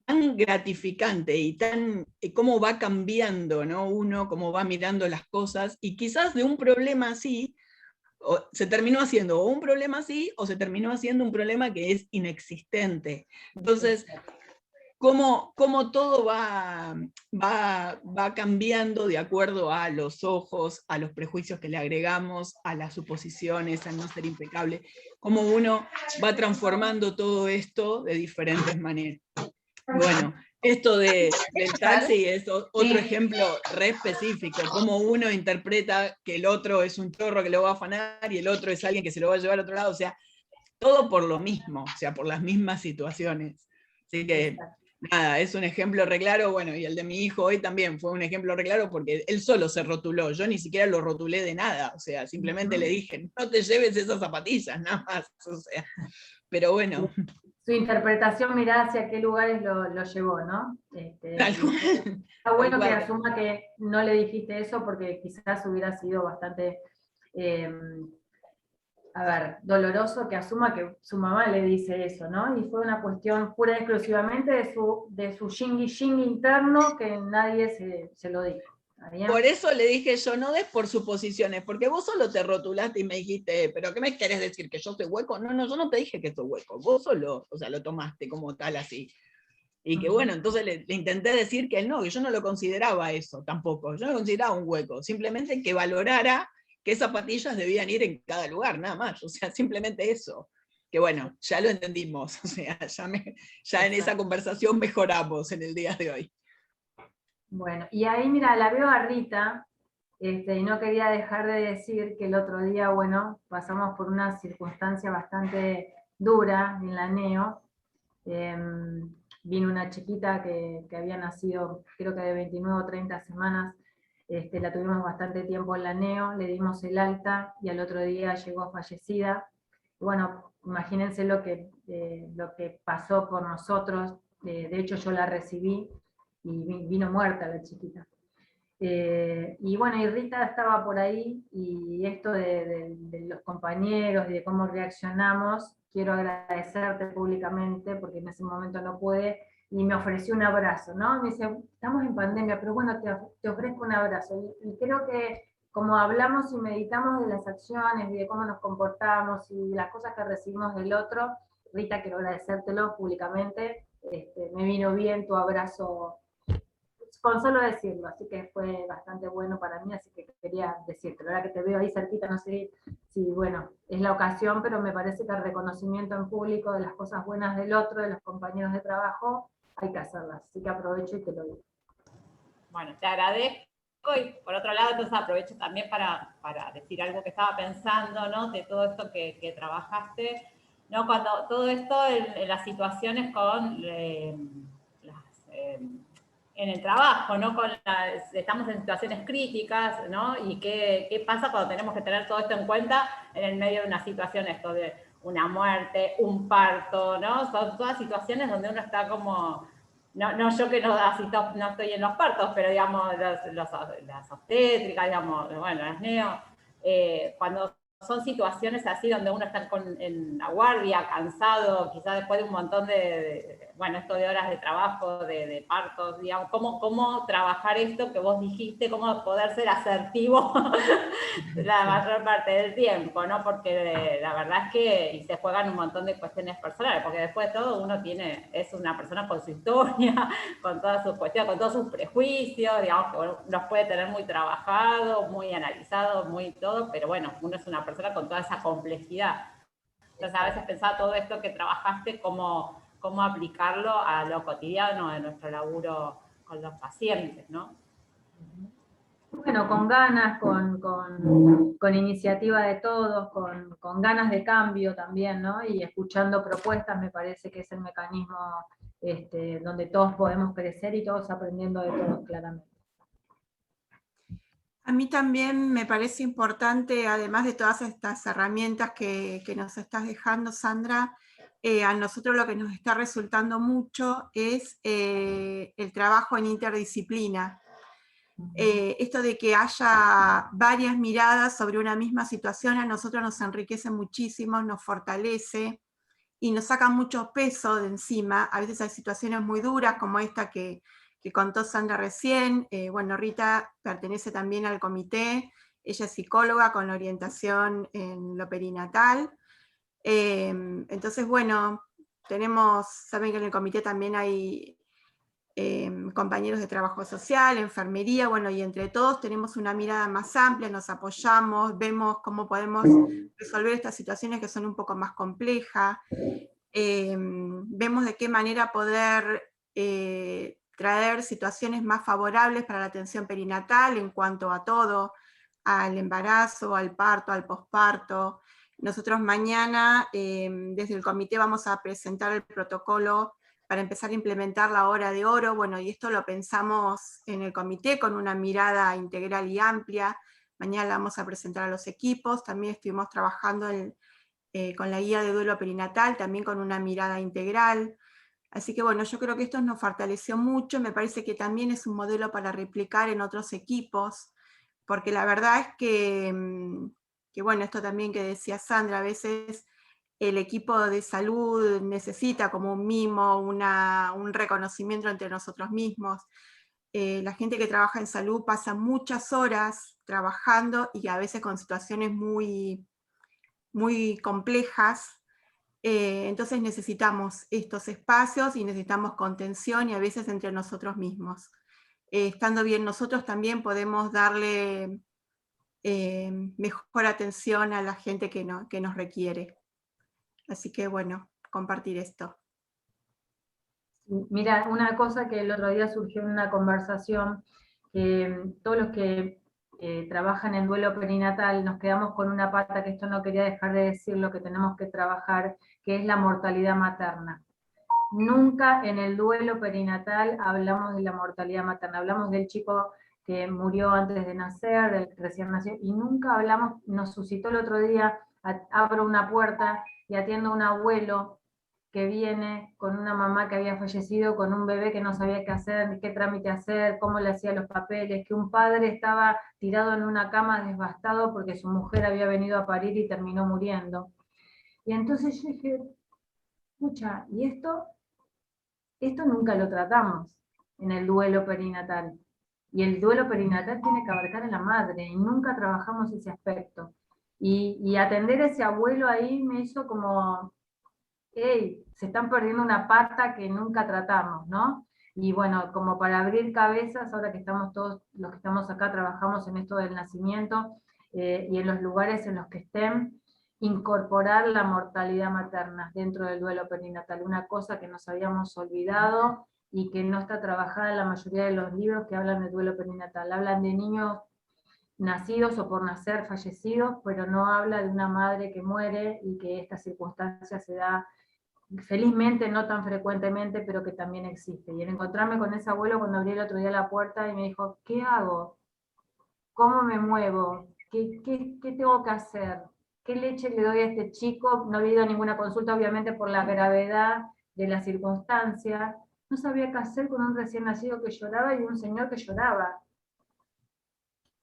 gratificante y tan cómo va cambiando, ¿no? Uno, cómo va mirando las cosas, y quizás de un problema así, se terminó haciendo o un problema así, o se terminó haciendo un problema que es inexistente. Entonces, cómo todo va cambiando de acuerdo a los ojos, a los prejuicios que le agregamos, a las suposiciones, al no ser impecable, cómo uno va transformando todo esto de diferentes maneras. Bueno, esto del taxi es otro ejemplo re específico, cómo uno interpreta que el otro es un chorro que lo va a afanar y el otro es alguien que se lo va a llevar a otro lado, o sea, todo por lo mismo, o sea, por las mismas situaciones. Así que, nada, es un ejemplo re claro, bueno, y el de mi hijo hoy también fue un ejemplo re claro porque él solo se rotuló, yo ni siquiera lo rotulé de nada, o sea, simplemente le dije, no te lleves esas zapatillas, nada más, o sea, pero bueno. Su interpretación, mirá hacia qué lugares lo llevó, ¿no? Está bueno que asuma que no le dijiste eso porque quizás hubiera sido bastante, doloroso que asuma que su mamá le dice eso, ¿no? Y fue una cuestión pura y exclusivamente de su shingui interno que nadie se lo dijo. Por eso le dije yo, no des por suposiciones, porque vos solo te rotulaste y me dijiste, ¿pero qué me querés decir? ¿Que yo soy hueco? No, yo no te dije que soy hueco, vos solo, o sea, lo tomaste como tal así. Y que bueno, entonces le intenté decir que él no, que yo no lo consideraba eso tampoco, yo no lo consideraba un hueco, simplemente que valorara qué zapatillas debían ir en cada lugar, nada más, o sea, simplemente eso. Que bueno, ya lo entendimos, o sea, ya en esa conversación mejoramos en el día de hoy. Bueno, y ahí mira, la veo a Rita, y no quería dejar de decir que el otro día, bueno, pasamos por una circunstancia bastante dura en la NEO. Vino una chiquita que había nacido, creo que de 29 o 30 semanas, la tuvimos bastante tiempo en la NEO, le dimos el alta y al otro día llegó fallecida. Bueno, imagínense lo que pasó por nosotros, de hecho yo la recibí, y vino muerta la chiquita. Y bueno, y Rita estaba por ahí, y esto de los compañeros y de cómo reaccionamos, quiero agradecerte públicamente, porque en ese momento no pude, y me ofreció un abrazo, ¿no? Me dice, estamos en pandemia, pero bueno, te ofrezco un abrazo. Y creo que como hablamos y meditamos de las acciones y de cómo nos comportamos y de las cosas que recibimos del otro, Rita, quiero agradecértelo públicamente, me vino bien tu abrazo, con solo decirlo, así que fue bastante bueno para mí, así que quería decirte, la verdad que te veo ahí cerquita, no sé si, bueno, es la ocasión, pero me parece que el reconocimiento en público de las cosas buenas del otro, de los compañeros de trabajo, hay que hacerlas, así que aprovecho y te lo digo. Bueno, te agradezco, y por otro lado, entonces aprovecho también para decir algo que estaba pensando, ¿no? De todo esto que trabajaste, ¿no? Cuando todo esto, en las situaciones con en el trabajo, ¿no? Estamos en situaciones críticas, ¿no? Y qué pasa cuando tenemos que tener todo esto en cuenta en el medio de una situación, esto de una muerte, un parto, ¿no? Son todas situaciones donde uno está como, no yo que no estoy en los partos, pero digamos, las obstétricas, digamos, bueno, las neo, cuando son situaciones así donde uno está en la guardia, cansado, quizás después de un montón bueno, esto de horas de trabajo, de partos, digamos, cómo trabajar esto que vos dijiste, cómo poder ser asertivo la mayor parte del tiempo, ¿no? Porque la verdad es que y se juegan un montón de cuestiones personales, porque después de todo uno es una persona con su historia, con todas sus cuestiones, con todos sus prejuicios, digamos, que los puede tener muy trabajado, muy analizado, muy todo, pero bueno, uno es una persona con toda esa complejidad. Entonces a veces pensaba todo esto que trabajaste, cómo aplicarlo a lo cotidiano de nuestro laburo con los pacientes, ¿no? Bueno, con ganas, con iniciativa de todos, con ganas de cambio también, ¿no? Y escuchando propuestas, me parece que es el mecanismo donde todos podemos crecer y todos aprendiendo de todos claramente. A mí también me parece importante, además de todas estas herramientas que nos estás dejando, Sandra, a nosotros lo que nos está resultando mucho es el trabajo en interdisciplina. Esto de que haya varias miradas sobre una misma situación a nosotros nos enriquece muchísimo, nos fortalece y nos saca mucho peso de encima. A veces hay situaciones muy duras como esta que contó Sandra recién. Bueno, Rita pertenece también al comité, ella es psicóloga con orientación en lo perinatal. Entonces, bueno, saben que en el comité también hay compañeros de trabajo social, enfermería, bueno, y entre todos tenemos una mirada más amplia, nos apoyamos, vemos cómo podemos resolver estas situaciones que son un poco más complejas, vemos de qué manera poder traer situaciones más favorables para la atención perinatal en cuanto a todo, al embarazo, al parto, al posparto. Nosotros mañana, desde el comité, vamos a presentar el protocolo para empezar a implementar la hora de oro, bueno, y esto lo pensamos en el comité con una mirada integral y amplia. Mañana la vamos a presentar a los equipos, también estuvimos trabajando con la guía de duelo perinatal, también con una mirada integral. Así que bueno, yo creo que esto nos fortaleció mucho, me parece que también es un modelo para replicar en otros equipos, porque la verdad es que bueno, esto también que decía Sandra, a veces el equipo de salud necesita como un mimo, un reconocimiento entre nosotros mismos. La gente que trabaja en salud pasa muchas horas trabajando y a veces con situaciones muy, muy complejas, entonces necesitamos estos espacios y necesitamos contención y a veces entre nosotros mismos. Estando bien nosotros también podemos darle mejor atención a la gente que nos requiere. Así que bueno, compartir esto. Mira, una cosa que el otro día surgió en una conversación, todos los que trabajan en duelo perinatal nos quedamos con una pata, que esto no quería dejar de decir, lo que tenemos que trabajar, que es la mortalidad materna. Nunca en el duelo perinatal hablamos de la mortalidad materna, hablamos del chico que murió antes de nacer, del recién nacido, y nunca hablamos, nos suscitó el otro día, abro una puerta y atiendo a un abuelo que viene con una mamá que había fallecido, con un bebé que no sabía qué hacer, qué trámite hacer, cómo le hacía los papeles, que un padre estaba tirado en una cama devastado porque su mujer había venido a parir y terminó muriendo. Y entonces yo dije, escucha, ¿y esto nunca lo tratamos en el duelo perinatal? Y el duelo perinatal tiene que abarcar a la madre, y nunca trabajamos ese aspecto. Y atender a ese abuelo ahí me hizo como, hey, se están perdiendo una pata que nunca tratamos, ¿no? Y bueno, como para abrir cabezas, ahora que estamos todos, los que estamos acá, trabajamos en esto del nacimiento, y en los lugares en los que estén, incorporar la mortalidad materna dentro del duelo perinatal, una cosa que nos habíamos olvidado y que no está trabajada en la mayoría de los libros que hablan del duelo perinatal. Hablan de niños nacidos o por nacer fallecidos, pero no habla de una madre que muere y que esta circunstancia se da felizmente no tan frecuentemente, pero que también existe. Y el encontrarme con ese abuelo cuando abrí el otro día la puerta y me dijo, ¿qué hago? ¿Cómo me muevo? ¿Qué tengo que hacer? ¿Qué leche le doy a este chico? No había ido a ninguna consulta, obviamente por la gravedad de la circunstancia. No sabía qué hacer con un recién nacido que lloraba y un señor que lloraba,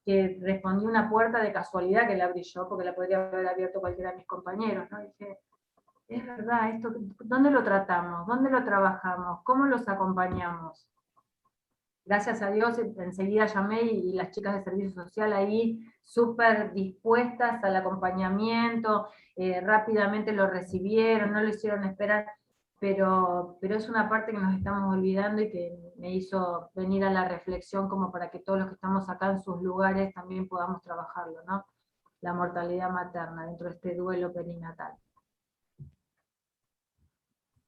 que respondió una puerta de casualidad que la abrí yo, porque la podría haber abierto cualquiera de mis compañeros, ¿no? Y dije, es verdad, esto, ¿dónde lo tratamos? ¿Dónde lo trabajamos? ¿Cómo los acompañamos? Gracias a Dios enseguida llamé y las chicas de servicio social ahí súper dispuestas al acompañamiento, rápidamente lo recibieron, no lo hicieron esperar, pero es una parte que nos estamos olvidando y que me hizo venir a la reflexión como para que todos los que estamos acá en sus lugares también podamos trabajarlo, ¿no? La mortalidad materna dentro de este duelo perinatal.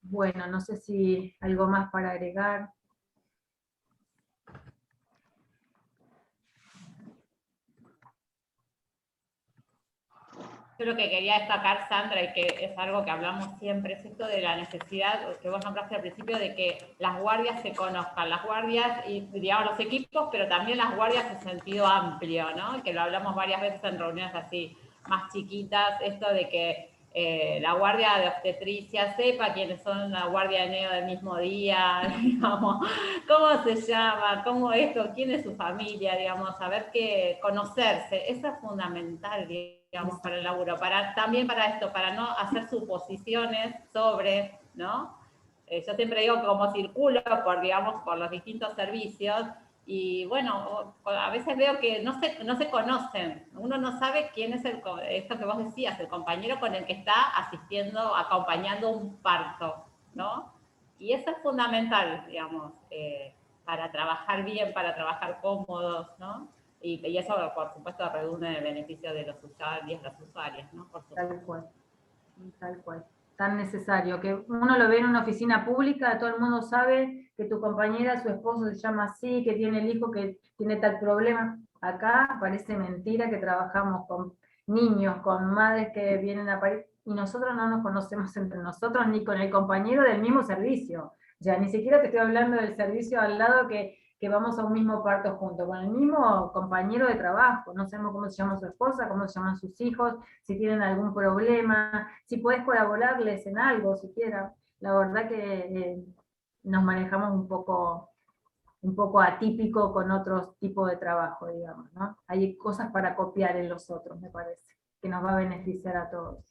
Bueno, no sé si algo más para agregar. Yo lo que quería destacar, Sandra, y que es algo que hablamos siempre, es esto de la necesidad, que vos nombraste al principio, de que las guardias se conozcan, las guardias y, digamos, los equipos, pero también las guardias en sentido amplio, ¿no? Que lo hablamos varias veces en reuniones así, más chiquitas, esto de que la guardia de obstetricia sepa quiénes son la guardia de neo del mismo día, digamos, cómo se llama, cómo esto, quién es su familia, digamos, saber que conocerse, eso es fundamental, digamos, para el laburo, también para esto, para no hacer suposiciones sobre, ¿no? Yo siempre digo que como circulo por, digamos, por los distintos servicios, y bueno, a veces veo que no se conocen, uno no sabe quién es esto que vos decías, el compañero con el que está asistiendo, acompañando un parto, ¿no? Y eso es fundamental, digamos, para trabajar bien, para trabajar cómodos, ¿no? Y eso, por supuesto, redunda en el beneficio de los usuarios, las usuarias, ¿no? Por supuesto. Tal cual. Tan necesario, que uno lo ve en una oficina pública, todo el mundo sabe que tu compañera, su esposo se llama así, que tiene el hijo que tiene tal problema. Acá parece mentira que trabajamos con niños, con madres que vienen a parir, y nosotros no nos conocemos entre nosotros ni con el compañero del mismo servicio. O sea, ni siquiera te estoy hablando del servicio al lado que vamos a un mismo parto juntos, con el mismo compañero de trabajo. No sabemos cómo se llama su esposa, cómo se llaman sus hijos, si tienen algún problema, si puedes colaborarles en algo siquiera. La verdad que nos manejamos un poco atípico con otros tipos de trabajo, digamos, ¿no? Hay cosas para copiar en los otros, me parece, que nos va a beneficiar a todos.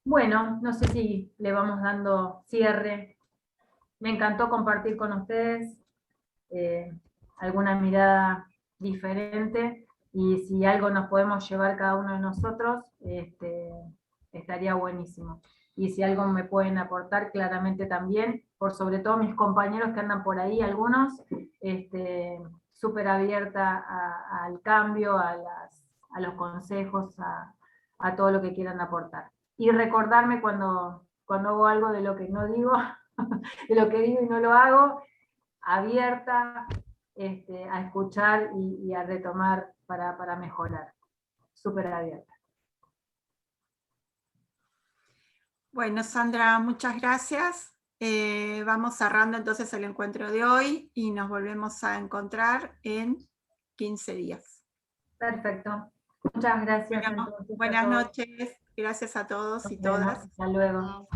Bueno, no sé si le vamos dando cierre. Me encantó compartir con ustedes alguna mirada diferente, y si algo nos podemos llevar cada uno de nosotros, estaría buenísimo. Y si algo me pueden aportar, claramente también, por sobre todo mis compañeros que andan por ahí, algunos, súper abierta al cambio, a los consejos, a todo lo que quieran aportar. Y recordarme cuando hago algo de lo que no digo, de lo que digo y no lo hago, abierta a escuchar y a retomar para mejorar. Súper abierta. Bueno, Sandra, muchas gracias. Vamos cerrando entonces el encuentro de hoy y nos volvemos a encontrar en 15 días. Perfecto. Muchas gracias. Bueno, buenas noches. Gracias a todos y todas. Hasta luego.